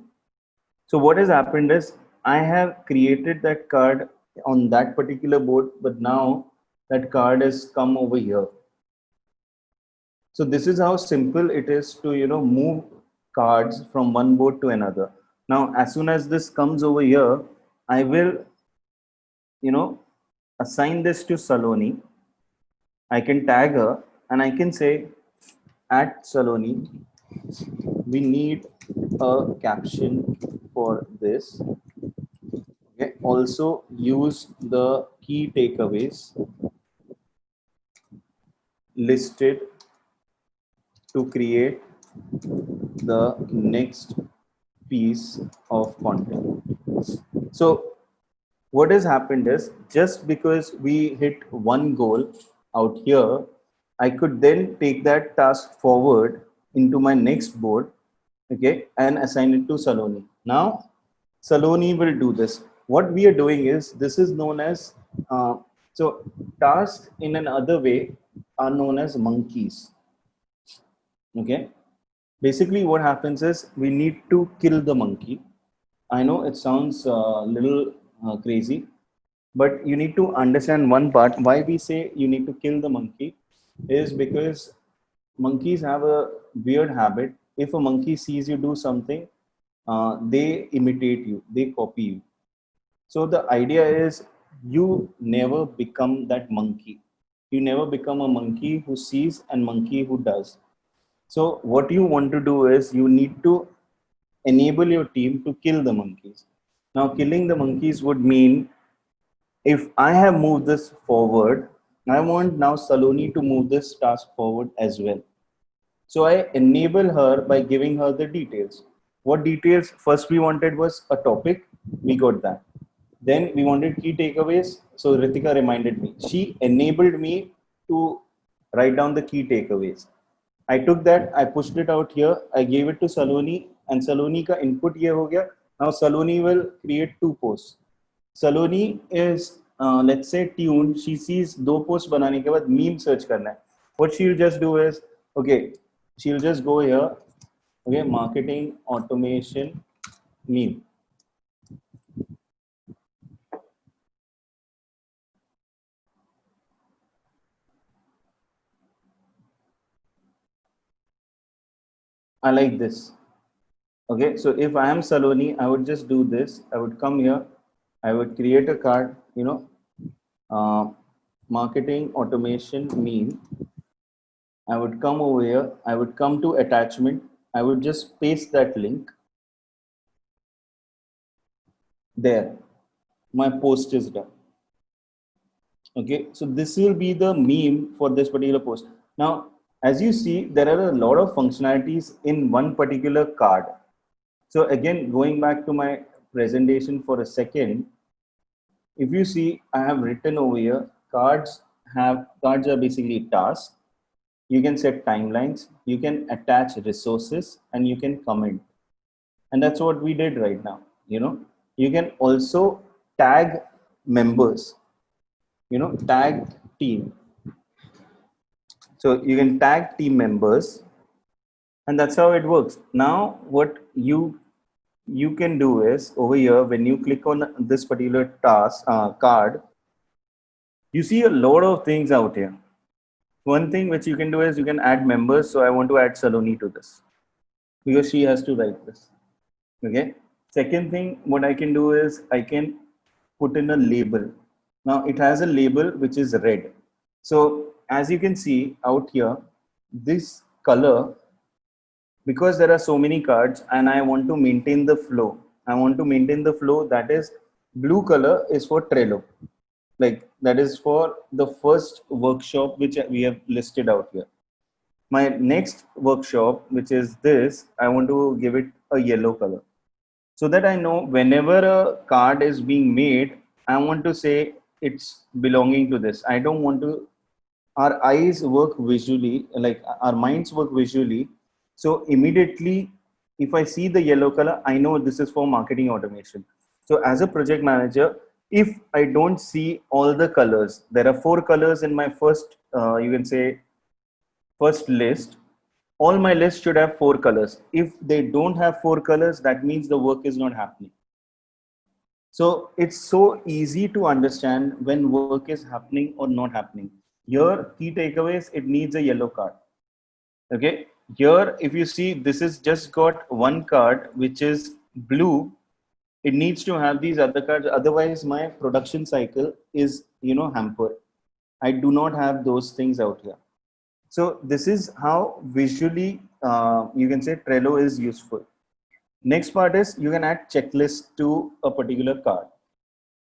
So what has happened is I have created that card on that particular board, but now that card has come over here. So this is how simple it is to, move cards from one board to another. Now, as soon as this comes over here, I will, assign this to Saloni. I can tag her and I can say at Saloni, we need a caption for this. Okay. Also use the key takeaways listed to create the next piece of content. So what has happened is just because we hit one goal out here, I could then take that task forward into my next board, okay, and assign it to Saloni. Now, Saloni will do this. What we are doing is, this is known as, so tasks in another way are known as monkeys, okay. Basically, what happens is we need to kill the monkey. I know it sounds a little crazy, but you need to understand one part. Why we say you need to kill the monkey is because monkeys have a weird habit. If a monkey sees you do something, they imitate you, they copy you. So the idea is you never become that monkey. You never become a monkey who sees and monkey who does. So what you want to do is you need to enable your team to kill the monkeys. Now, killing the monkeys would mean, if I have moved this forward, I want now Saloni to move this task forward as well. So I enable her by giving her the details. What details? First we wanted was a topic, we got that. Then we wanted key takeaways. So Ritika reminded me. She enabled me to write down the key takeaways. I took that, I pushed it out here, I gave it to Saloni, and Saloni ka input ye ho gaya. Now Saloni will create 2 posts. Saloni is, let's say, tuned. She sees 2 posts banane ke baad meme search karna hai. What she'll just do is, okay, she'll just go here, okay, marketing automation meme. I like this. Okay, so if I am Saloni, I would just do this. I would come here, I would create a card, uh, marketing automation meme. I would come over here, I would come to attachment, I would just paste that link there. My post is done. Okay, so this will be the meme for this particular post. Now, as you see, there are a lot of functionalities in one particular card. So again, going back to my presentation for a second, if you see, I have written over here, cards are basically tasks. You can set timelines, you can attach resources, and you can comment. And that's what we did right now. You can also tag members, tag team. So you can tag team members, and that's how it works. Now, what you can do is, over here, when you click on this particular task card, you see a lot of things out here. One thing which you can do is you can add members. So I want to add Saloni to this because she has to write this. Okay. Second thing, what I can do is I can put in a label. Now it has a label which is red. So as you can see out here, this color, because there are so many cards and I want to maintain the flow. I want to maintain the flow. That is, blue color is for Trello. Like that is for the first workshop which we have listed out here. My next workshop, which is this, I want to give it a yellow color so that I know whenever a card is being made, I want to say it's belonging to this. I don't want to, our eyes work visually, like our minds work visually. So immediately, if I see the yellow color, I know this is for marketing automation. So as a project manager, if I don't see all the colors, there are 4 colors in my first, you can say, first list. All my lists should have 4 colors. If they don't have 4 colors, that means the work is not happening. So it's so easy to understand when work is happening or not happening. Here, key takeaways, it needs a yellow card. Okay. Here, if you see, this is just got one card, which is blue. It needs to have these other cards. Otherwise, my production cycle is, hampered. I do not have those things out here. So this is how visually, you can say Trello is useful. Next part is you can add checklist to a particular card.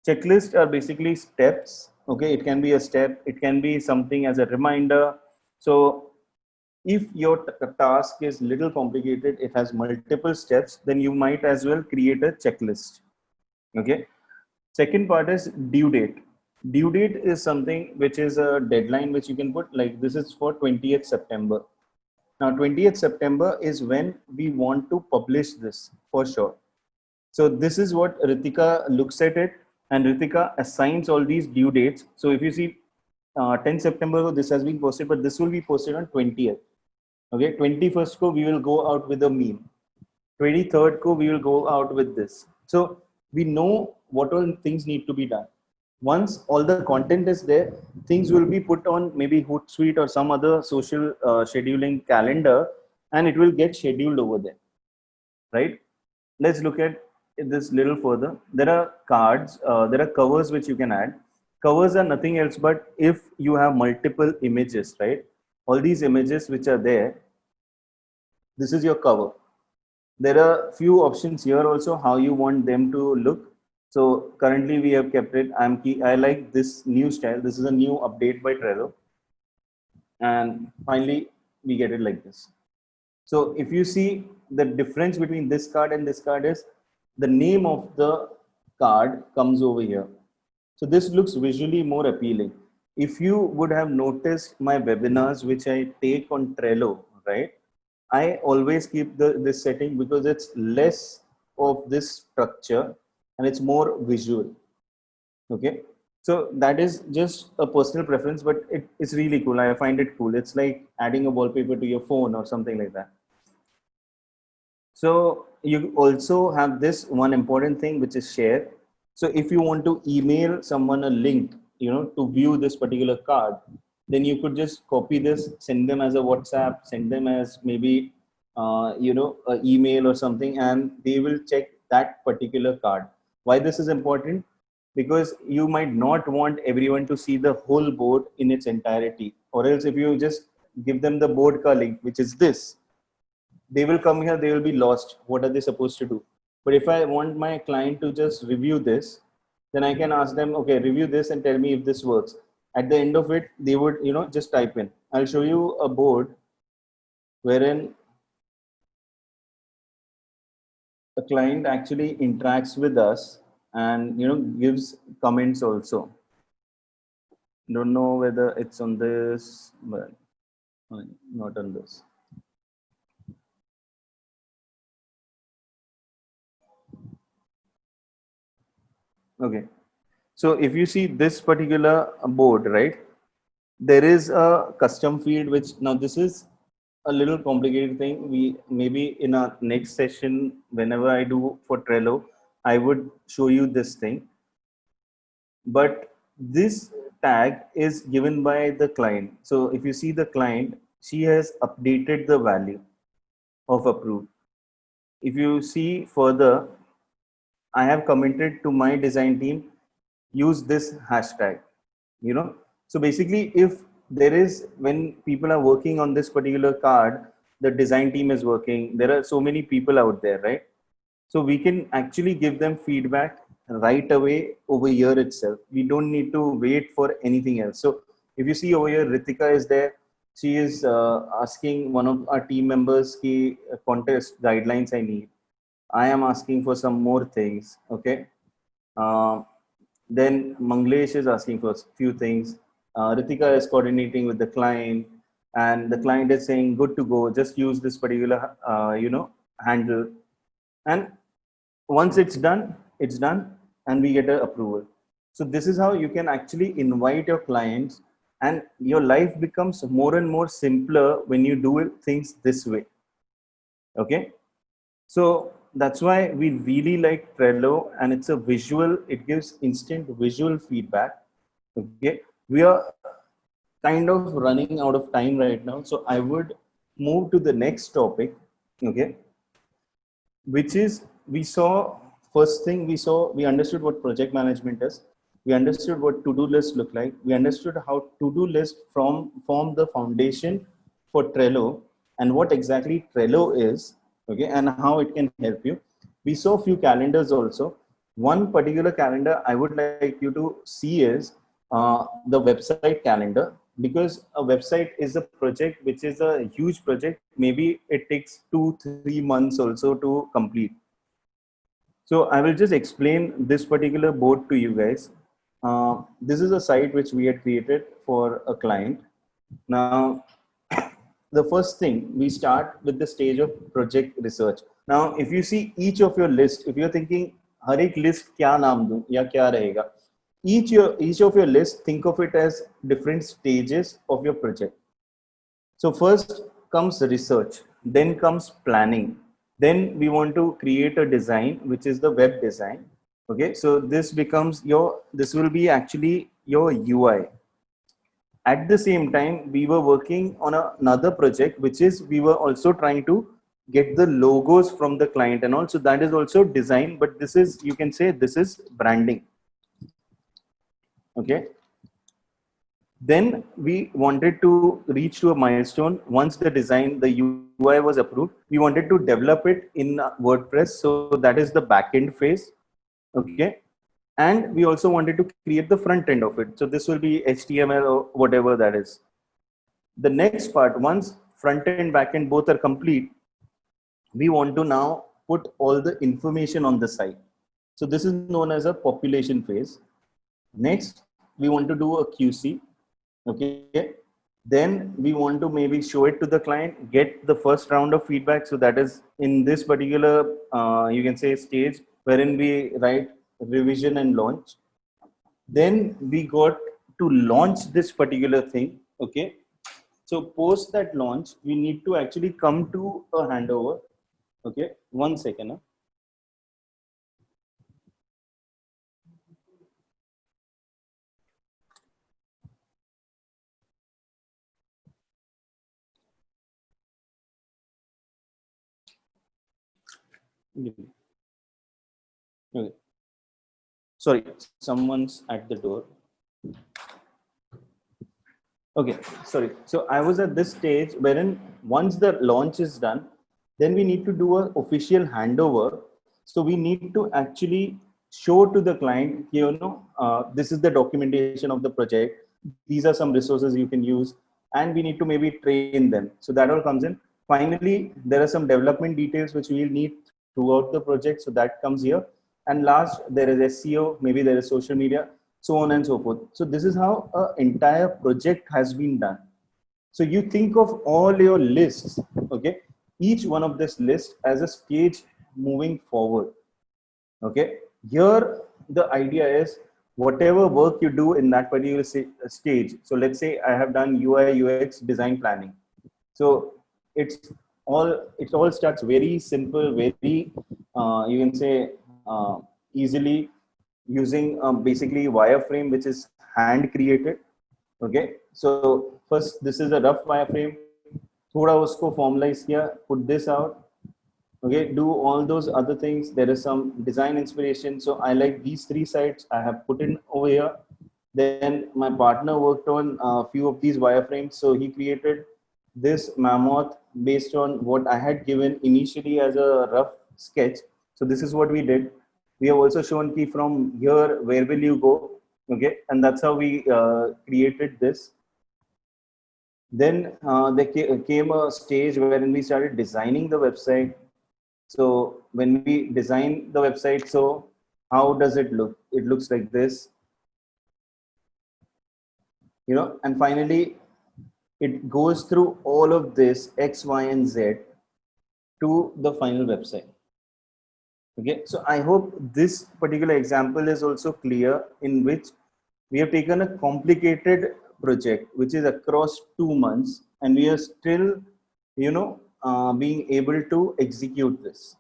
Checklists are basically steps. Okay, it can be a step, it can be something as a reminder. So if your task is little complicated, it has multiple steps, then you might as well create a checklist. Okay. Second part is due date. Due date is something which is a deadline which you can put, like this is for 20th September. Now 20th September is when we want to publish this for sure. So this is what Ritika looks at it, and Ritika assigns all these due dates. So if you see 10 September, this has been posted, but this will be posted on 20th. Okay, 21st ko we will go out with a meme. 23rd ko we will go out with this. So we know what all things need to be done. Once all the content is there, things will be put on maybe Hootsuite or some other social scheduling calendar, and it will get scheduled over there, right? Let's look at this little further. There are cards, there are covers which you can add. Covers are nothing else but if you have multiple images, right? All these images which are there, this is your cover. There are few options here also how you want them to look. So currently we have kept it. I like this new style. This is a new update by Trello. And finally we get it like this. So if you see the difference between this card and this card is the name of the card comes over here. So this looks visually more appealing. If you would have noticed my webinars, which I take on Trello, right? I always keep this setting because it's less of this structure and it's more visual. Okay. So that is just a personal preference, but it's really cool. I find it cool. It's like adding a wallpaper to your phone or something like that. So you also have this one important thing, which is share. So if you want to email someone a link, to view this particular card, then you could just copy this, send them as a WhatsApp, send them as maybe, an email or something, and they will check that particular card. Why this is important? Because you might not want everyone to see the whole board in its entirety, or else if you just give them the board ka link, which is this, they will come here, they will be lost. What are they supposed to do? But if I want my client to just review this, then I can ask them, okay, review this and tell me if this works. At the end of it, they would, just type in. I'll show you a board wherein a client actually interacts with us and, gives comments also. Don't know whether it's on this, but not on this. Okay. So if you see this particular board, right, there is a custom field, which now this is a little complicated thing. We maybe in our next session, whenever I do for Trello, I would show you this thing. But this tag is given by the client. So if you see the client, she has updated the value of approved. If you see further, I have commented to my design team, use this hashtag, So basically, if there is, when people are working on this particular card, the design team is working, there are so many people out there, right? So we can actually give them feedback right away over here itself. We don't need to wait for anything else. So if you see over here, Ritika is there. She is asking one of our team members ki contest guidelines I need. I am asking for some more things. Okay. Then Manglesh is asking for a few things. Ritika is coordinating with the client, and the client is saying, "Good to go. Just use this particular, handle." And once it's done, and we get an approval. So this is how you can actually invite your clients, and your life becomes more and more simpler when you do things this way. Okay. So that's why we really like Trello, and it's a visual, it gives instant visual feedback. Okay. We are kind of running out of time right now. So I would move to the next topic. Okay. Which is, we saw, first thing we saw, we understood what project management is. We understood what to-do list look like. We understood how to-do list form the foundation for Trello, and what exactly Trello is, okay, and how it can help you. We saw a few calendars also. One particular calendar I would like you to see is the website calendar, because a website is a project which is a huge project. Maybe it takes 2-3 months also to complete. So I will just explain this particular board to you guys. This is a site which we had created for a client. Now, the first thing we start with the stage of project research. Now, if you see each of your list, if you're thinking, हर एक list क्या नाम दूं या क्या रहेगा, each of your list, think of it as different stages of your project. So first comes research, then comes planning, then we want to create a design, which is the web design. Okay, so this becomes your, this will be actually your UI. At the same time, we were working on another project, which is we were also trying to get the logos from the client and also that is also design, but this is, you can say this is branding. Okay. Then we wanted to reach to a milestone. Once the design, the UI was approved, we wanted to develop it in WordPress. So that is the backend phase. Okay. And we also wanted to create the front end of it. So this will be HTML or whatever that is. The next part, once front end, back end both are complete, we want to now put all the information on the site. So this is known as a population phase. Next, we want to do a QC. Okay. Then we want to maybe show it to the client, get the first round of feedback. So that is in this particular, you can say stage wherein we write revision and launch. Then we got to launch this particular thing. Okay. So post that launch, we need to actually come to a handover. Okay. 1 second. Huh? Okay. Sorry, someone's at the door. Okay, sorry. So I was at this stage wherein once the launch is done, then we need to do an official handover. So we need to actually show to the client, you know, this is the documentation of the project. These are some resources you can use, and we need to maybe train them. So that all comes in. Finally, there are some development details which we will need throughout the project. So that comes here. And last, there is SEO, maybe there is social media, so on and so forth. So this is how an entire project has been done. So you think of all your lists, okay? Each one of this list as a stage moving forward, okay? Here, the idea is whatever work you do in that particular stage. So let's say I have done UI, UX design planning. So it's it all starts very simple, very, you can say, easily using basically wireframe, which is hand created. Okay, so first this is a rough wireframe. Thoda usko formalize kiya, put this out. Okay, do all those other things. There is some design inspiration. So I like these three sites. I have put in over here. Then my partner worked on a few of these wireframes. So he created this mammoth based on what I had given initially as a rough sketch. So this is what we did. We have also shown key from here, where will you go? Okay, and that's how we created this. Then there came a stage wherein we started designing the website. So when we design the website, so how does it look? It looks like this, you know, and finally it goes through all of this X, Y, and Z to the final website. Okay, so I hope this particular example is also clear, in which we have taken a complicated project which is across 2 months, and we are still, you know, being able to execute this.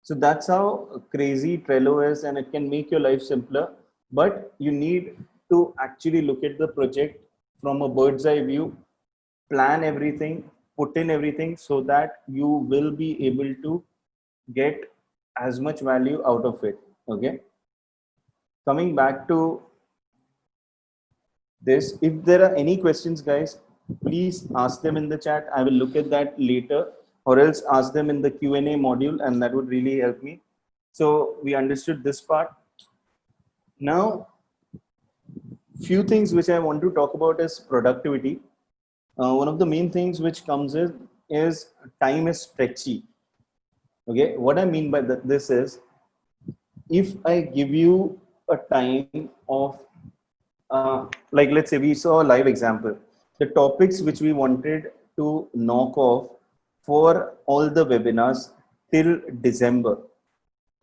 So that's how crazy Trello is, and it can make your life simpler. But you need to actually look at the project from a bird's eye view, plan everything, put in everything, so that you will be able to get as much value out of it. Okay. Coming back to this, if there are any questions, guys, please ask them in the chat. I will look at that later, or else ask them in the Q&A module, and that would really help me. So we understood this part. Now, few things which I want to talk about is productivity. One of the main things which comes in is time is stretchy. Okay, what I mean by this is, if I give you a time of, like let's say we saw a live example, the topics which we wanted to knock off for all the webinars till December.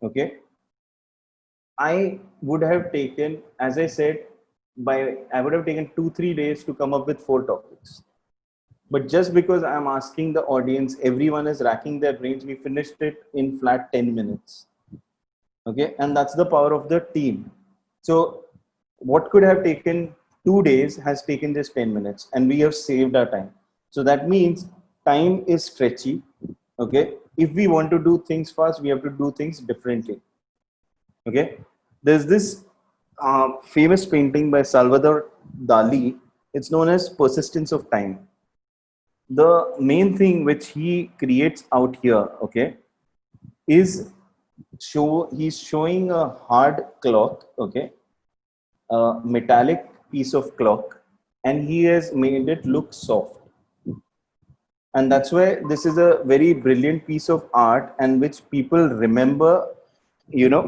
Okay. I would have taken, as I said, I would have taken 2-3 days to come up with 4 topics. But just because I'm asking the audience, everyone is racking their brains, we finished it in flat 10 minutes. Okay. And that's the power of the team. So what could have taken 2 days has taken just 10 minutes, and we have saved our time. So that means time is stretchy. Okay. If we want to do things fast, we have to do things differently. Okay. There's this famous painting by Salvador Dali. It's known as Persistence of Time. The main thing which he creates out here, okay, is he's showing a hard clock, okay, a metallic piece of clock, and he has made it look soft. And that's why this is a very brilliant piece of art, and which people remember,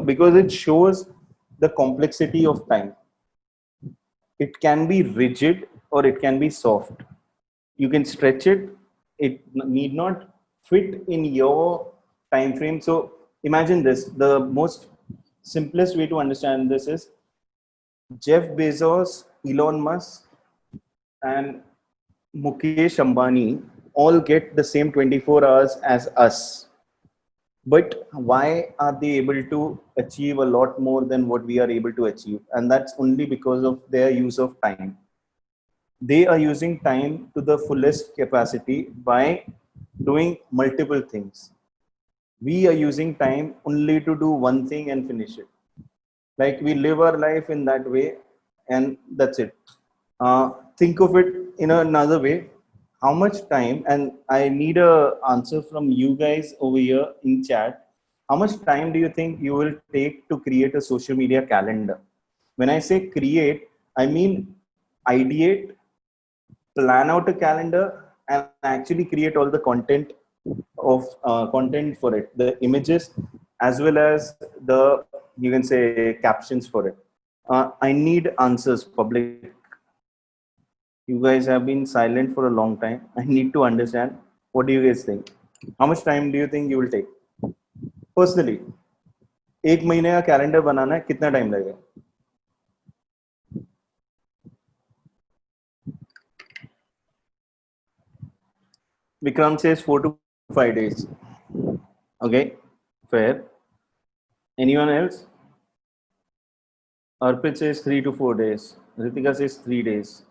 because it shows the complexity of time. It can be rigid or it can be soft. You can stretch it. It need not fit in your time frame. So imagine this. The most simplest way to understand this is Jeff Bezos, Elon Musk, and Mukesh Ambani all get the same 24 hours as us. But why are they able to achieve a lot more than what we are able to achieve? And that's only because of their use of time. They are using time to the fullest capacity by doing multiple things. We are using time only to do one thing and finish it. Like we live our life in that way, and that's it. Think of it in another way. How much time, and I need a answer from you guys over here in chat. How much time do you think you will take to create a social media calendar? When I say create, I mean ideate, plan out a calendar, and actually create all the content for it, the images as well as the, you can say, captions for it. I need answers, public. You guys have been silent for a long time. I need to understand, what do you guys think? How much time do you think you will take personally? एक महीने का calendar बनाना है, कितना time लगेगा? Vikram says 4 to 5 days. Okay, fair. Anyone else? Arpit says 3 to 4 days. Ritika says 3 days.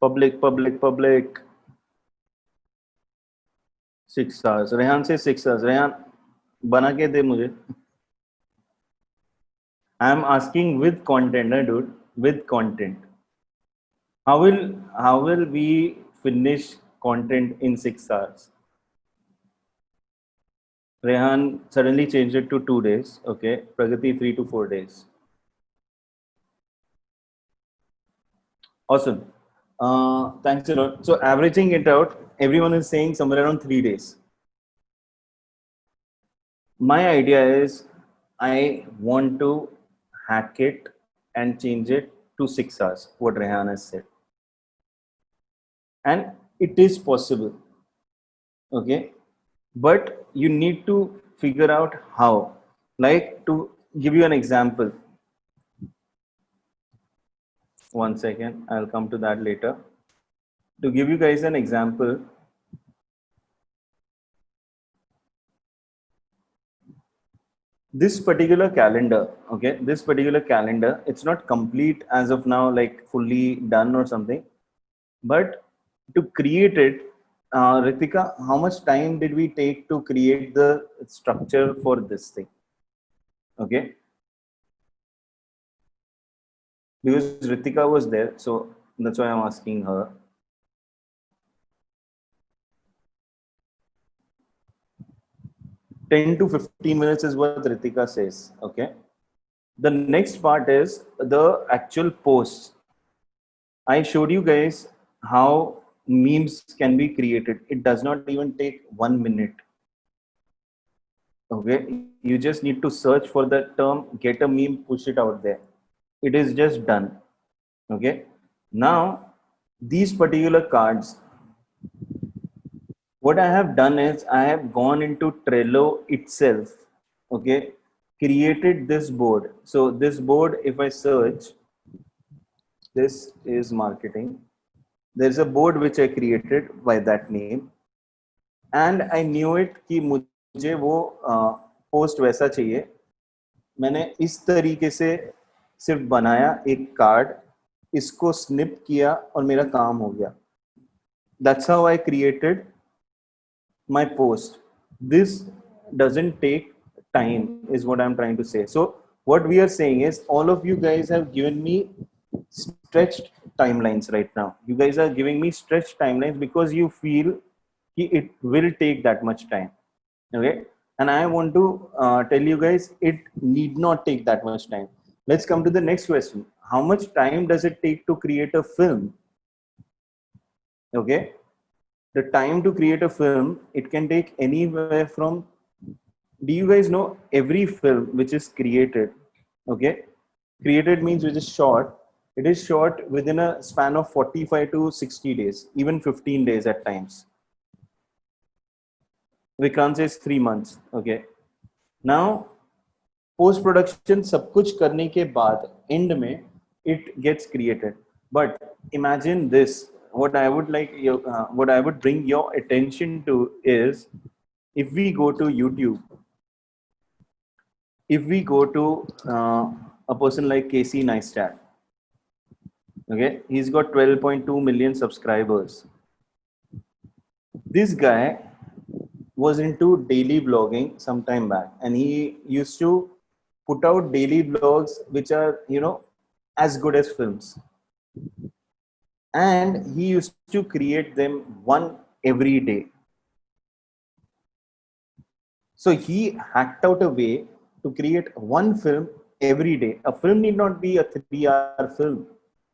Public. 6 hours. Rehan says 6 hours. Rehan, bana ke de mujhe. I am asking with content, dude. With content. How will we finish content in 6 hours? Rehan suddenly changed it to 2 days. Okay. Pragati 3 to 4 days. Awesome. Thanks a lot. So averaging it out, everyone is saying somewhere around 3 days. My idea is I want to hack it and change it to 6 hours, what Rehan has said. And it is possible. Okay. But you need to figure out how. Like, to give you an example. One second, I'll come to that later. To give you guys an example, this particular calendar, okay, it's not complete as of now, like fully done or something. But to create it, Ritika, how much time did we take to create the structure for this thing? Okay. Because Ritika was there, so that's why I'm asking her. 10 to 15 minutes is what Ritika says. Okay. The next part is the actual posts. I showed you guys how memes can be created. It does not even take 1 minute. Okay, you just need to search for the term, get a meme, push it out there. It is just done. Okay, now these particular cards, what I have done is I have gone into Trello itself. Okay, created this board. So this board, if I search, this is marketing. There's a board which I created by that name, and I knew it कि मुझे वो post वैसा चाहिए. मैंने इस तरीके से सिर्फ बनाया एक कार्ड, इसको स्निप किया और मेरा काम हो गया. That's how I created my post. This doesn't take time, is what I'm trying to say. So, what we are saying is, all of you guys have given me stretched timelines right now. You guys are giving me stretched timelines because you feel it will take that much time. Okay. And I want to tell you guys, it need not take that much time. Let's come to the next question. How much time does it take to create a film? Okay, the time to create a film, it can take anywhere from, do you guys know every film which is created, okay, created means which is short, it is short within a span of 45 to 60 days, even 15 days at times. Vikrant says 3 months. Okay, now post production सब कुछ करने के बाद end में it gets created. But imagine this, what I would like what I would bring your attention to is, if we go to YouTube, if we go to a person like Casey Neistat, okay, he's got 12.2 million subscribers. This guy was into daily blogging some time back, and he used to put out daily blogs which are, you know, as good as films. And he used to create them one every day. So he hacked out a way to create one film every day. A film need not be a 3-hour film.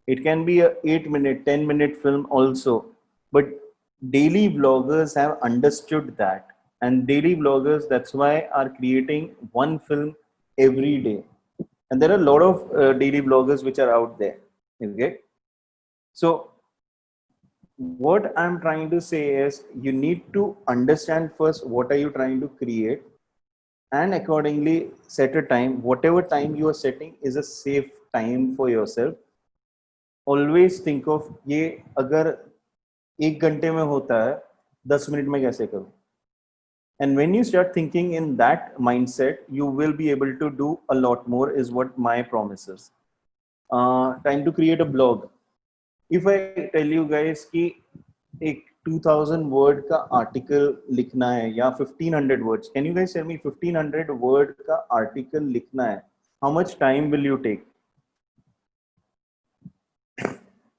It can be a 8-minute, 10-minute film also. But daily bloggers have understood that. And daily bloggers, that's why, are creating one film every day. And there are a lot of daily bloggers which are out there. Okay. So what I'm trying to say is, you need to understand first what are you trying to create, and accordingly set a time. Whatever time you are setting is a safe time for yourself. Always think of ये अगर 1 घंटे में होता है 10 minute में कैसे करूं. And when you start thinking in that mindset, you will be able to do a lot more, is what my promise is. Time to create a blog. If I tell you guys कि एक 2000 word का article लिखना है या 1500 words, can you guys tell me 1500 word का article लिखना है, how much time will you take?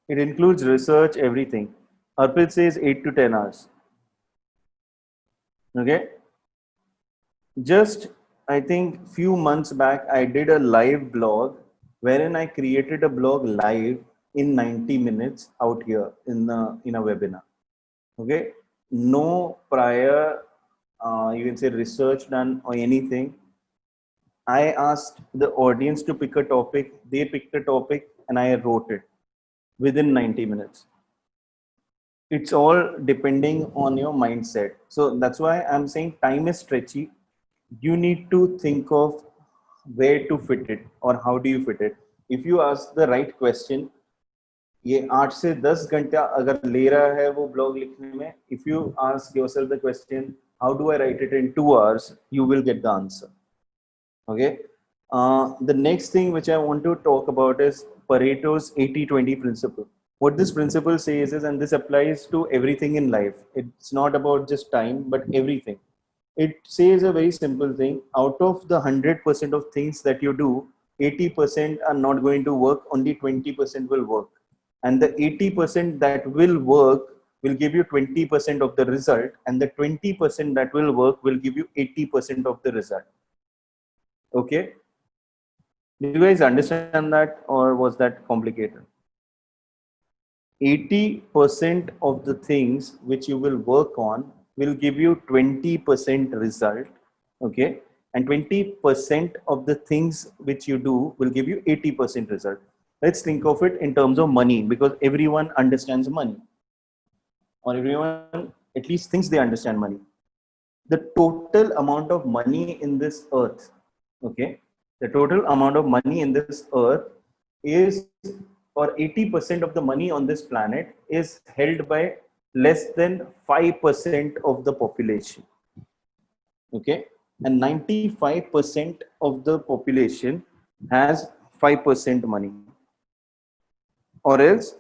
It includes research, everything. Arpit says 8 to 10 hours. Okay. Just, I think few months back, I did a live blog wherein I created a blog live in 90 minutes out here in a webinar. Okay, no prior you can say research done or anything. I asked the audience to pick a topic, they picked a topic, and I wrote it within 90 minutes. It's all depending on your mindset. So that's why I'm saying time is stretchy. You need to think of where to fit it or how do you fit it. If you ask the right question, ये 8 से 10 घंटा अगर ले रहा है वो blog लिखने में, if you ask yourself the question, how do I write it in 2 hours, you will get the answer. Okay. The next thing which I want to talk about is Pareto's 80-20 principle. What this principle says is, and this applies to everything in life, it's not about just time but everything. It says a very simple thing: out of the 100% of things that you do, 80% are not going to work, only 20% will work. And the 80% that will work will give you 20% of the result, and the 20% that will work will give you 80% of the result. Okay, do you guys understand that, or was that complicated? 80% of the things which you will work on will give you 20% result. Okay, and 20% of the things which you do will give you 80% result. Let's think of it in terms of money, because everyone understands money, or everyone at least thinks they understand money. The total amount of money in this earth, okay, the total amount of money in this earth is, or 80% of the money on this planet is held by less than 5% of the population, okay, and 95% of the population has 5% money. Or else,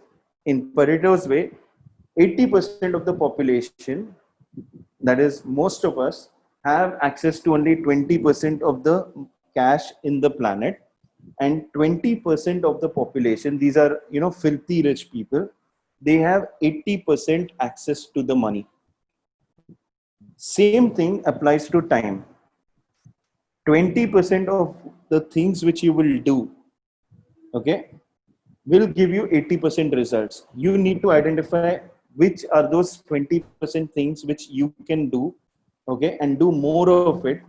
in Pareto's way, 80% of the population, that is most of us, have access to only 20% of the cash in the planet, and 20% of the population, these are, you know, filthy rich people, they have 80% access to the money. Same thing applies to time. 20% of the things which you will do, okay, will give you 80% results. You need to identify which are those 20% things which you can do, okay, and do more of it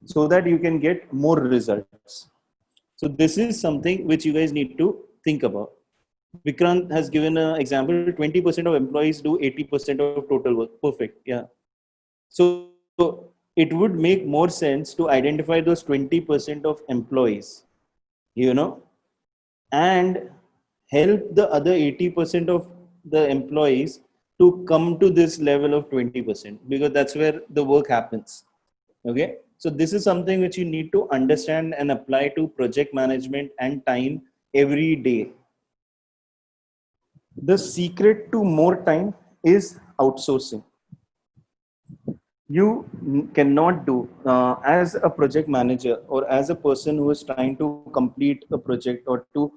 so that you can get more results. So this is something which you guys need to think about. Vikrant has given an example: 20% of employees do 80% of total work. Perfect. Yeah. So it would make more sense to identify those 20% of employees, you know, and help the other 80% of the employees to come to this level of 20%, because that's where the work happens. Okay. So this is something which you need to understand and apply to project management and time every day. The secret to more time is outsourcing. You cannot do, as a project manager or as a person who is trying to complete a project or to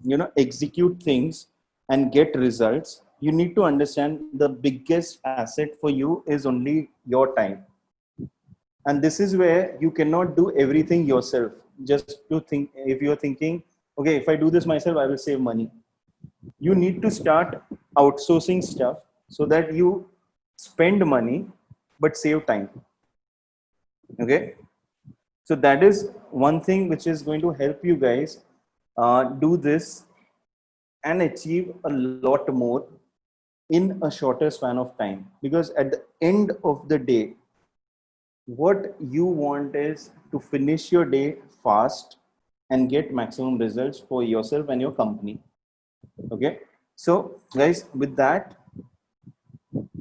you know, execute things and get results. You need to understand the biggest asset for you is only your time. And this is where you cannot do everything yourself. Just to think, if you're thinking, okay, if I do this myself, I will save money, you need to start outsourcing stuff so that you spend money but save time. Okay. So that is one thing which is going to help you guys do this and achieve a lot more in a shorter span of time. Because at the end of the day, what you want is to finish your day fast and get maximum results for yourself and your company. Okay. So guys, with that,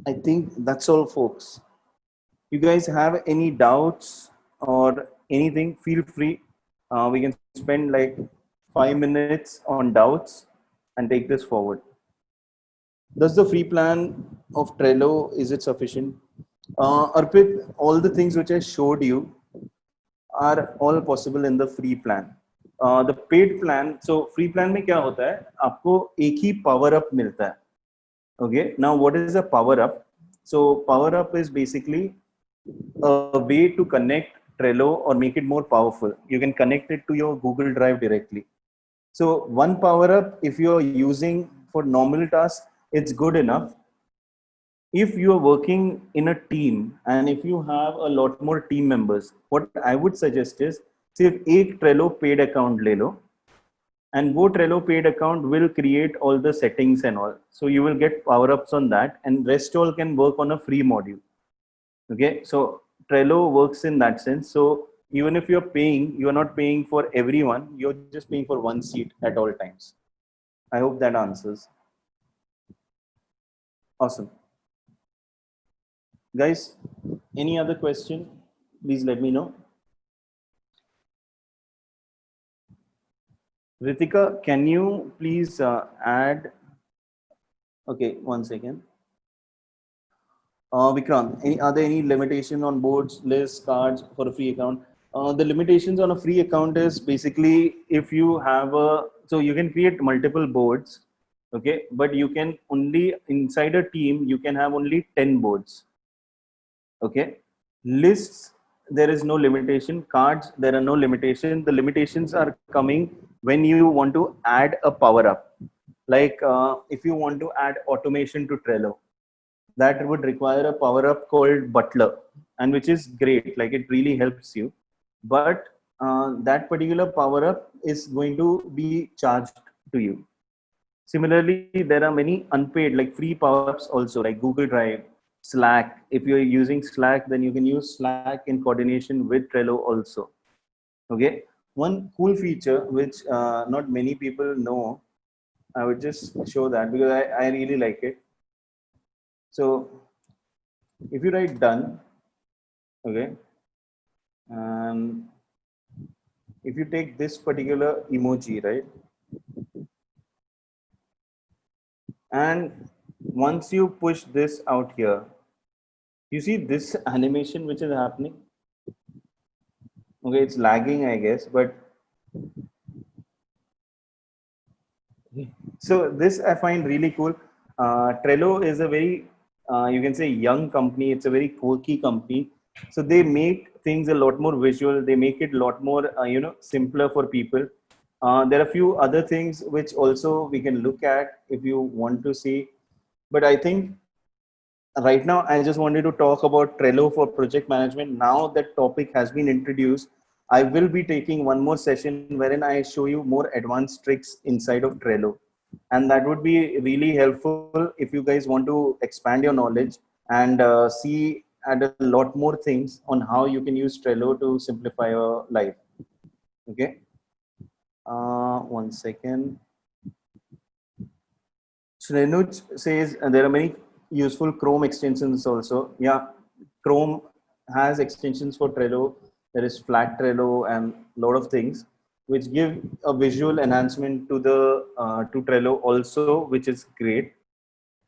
I think that's all, folks. You guys have any doubts or anything, feel free. We can spend like 5 minutes on doubts and take this forward. Does the free plan of Trello, is it sufficient? Arpit, all the things which I showed you are all possible in the free plan. The paid plan, so free plan में क्या होता है, आपको एक ही power up मिलता है. Okay, now what is a power up? So power up is basically a way to connect Trello or make it more powerful. You can connect it to your Google Drive directly. So one power up, if you're using for normal tasks, it's good enough. If you are working in a team and if you have a lot more team members, what I would suggest is सिर्फ एक Trello paid account ले लो, and वो Trello paid account will create all the settings and all. So you will get power ups on that, and rest all can work on a free module. Okay, so Trello works in that sense. So even if you're paying, you're not paying for everyone, you're just paying for one seat at all times. I hope that answers. Awesome. Guys, any other question? Please let me know. Ritika, can you please add? Okay, 1 second. Vikrant, are there any limitation on boards, lists, cards for a free account? The limitations on a free account is basically if you have so you can create multiple boards, okay, but you can only, inside a team, you can have only 10 boards, okay. Lists, there is no limitation. Cards, there are no limitations. The limitations are coming when you want to add a power up. Like if you want to add automation to Trello, that would require a power up called Butler, and which is great. Like it really helps you, but that particular power up is going to be charged to you. Similarly, there are many unpaid, like free power ups also, like Google Drive, Slack. If you're using Slack, then you can use Slack in coordination with Trello also. Okay. One cool feature which not many people know, I would just show that because I really like it. So if you write done, okay, and if you take this particular emoji, right, and once you push this out here, you see this animation which is happening. Okay, it's lagging, I guess, but so this I find really cool. Trello is a very, you can say, young company. It's a very quirky company. So they make things a lot more visual. They make it a lot more, simpler for people. There are a few other things which also we can look at if you want to see. But I think right now I just wanted to talk about Trello for project management. Now that topic has been introduced, I will be taking one more session wherein I show you more advanced tricks inside of Trello, and that would be really helpful if you guys want to expand your knowledge and see at a lot more things on how you can use Trello to simplify your life. Okay, one second. Shrenuj says there are many useful Chrome extensions also. Yeah, Chrome has extensions for Trello. There is Flat Trello and a lot of things which give a visual enhancement to the to Trello also, which is great.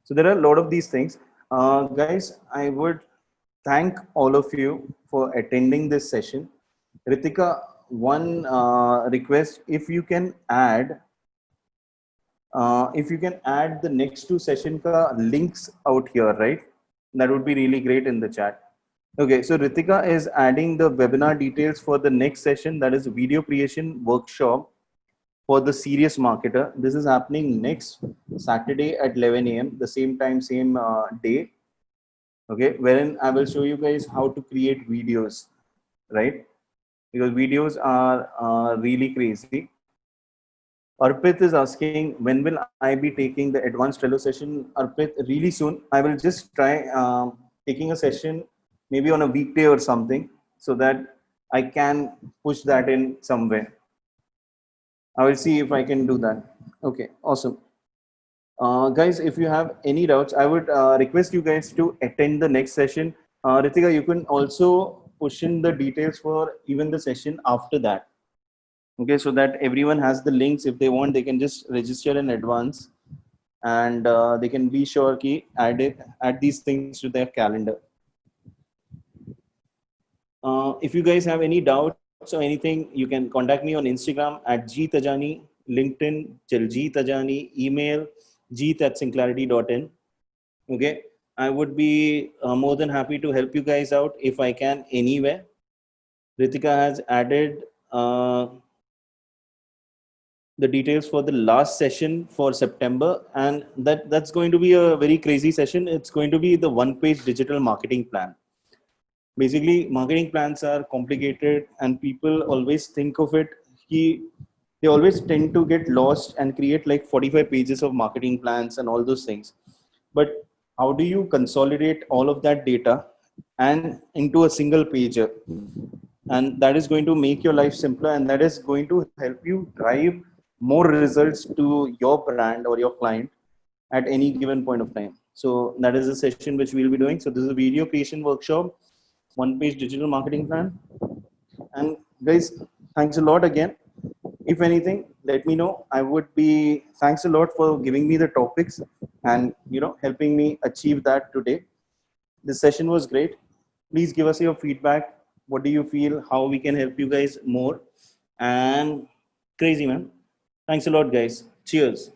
So there are a lot of these things. Guys, I would thank all of you for attending this session. Ritika, one request: if you can add the next two session ka links out here, right? That would be really great in the chat. Okay, so Ritika is adding the webinar details for the next session, that is video creation workshop for the serious marketer. This is happening next Saturday at 11 a.m. the same time, same day. Okay, wherein I will show you guys how to create videos, right? Because videos are really crazy. Arpit is asking, when will I be taking the advanced Trello session? Arpit, really soon. I will just try taking a session maybe on a weekday or something so that I can push that in somewhere. I will see if I can do that. Okay, awesome. Guys, if you have any doubts, I would request you guys to attend the next session. Ritika, you can also push in the details for even the session after that. Okay, so that everyone has the links. If they want, they can just register in advance, and they can be sure to add these things to their calendar. If you guys have any doubts or anything, you can contact me on Instagram at gtajani, LinkedIn Tajani, email jeet@synclarity.in. Okay, I would be more than happy to help you guys out if I can anywhere. Ritika has added the details for the last session for September, and that's going to be a very crazy session. It's going to be the one-page digital marketing plan. Basically, marketing plans are complicated, and people always think of it. They always tend to get lost and create like 45 pages of marketing plans and all those things. But how do you consolidate all of that data and into a single pager? And that is going to make your life simpler, and that is going to help you drive more results to your brand or your client at any given point of time. So that is a session which we'll be doing. So this is a video creation workshop, one-page digital marketing plan. And guys, thanks a lot again. If anything, let me know. I would be, thanks a lot for giving me the topics and helping me achieve that today. This session was great. Please give us your feedback. What do you feel? How we can help you guys more? And crazy, man. Thanks a lot, guys. Cheers.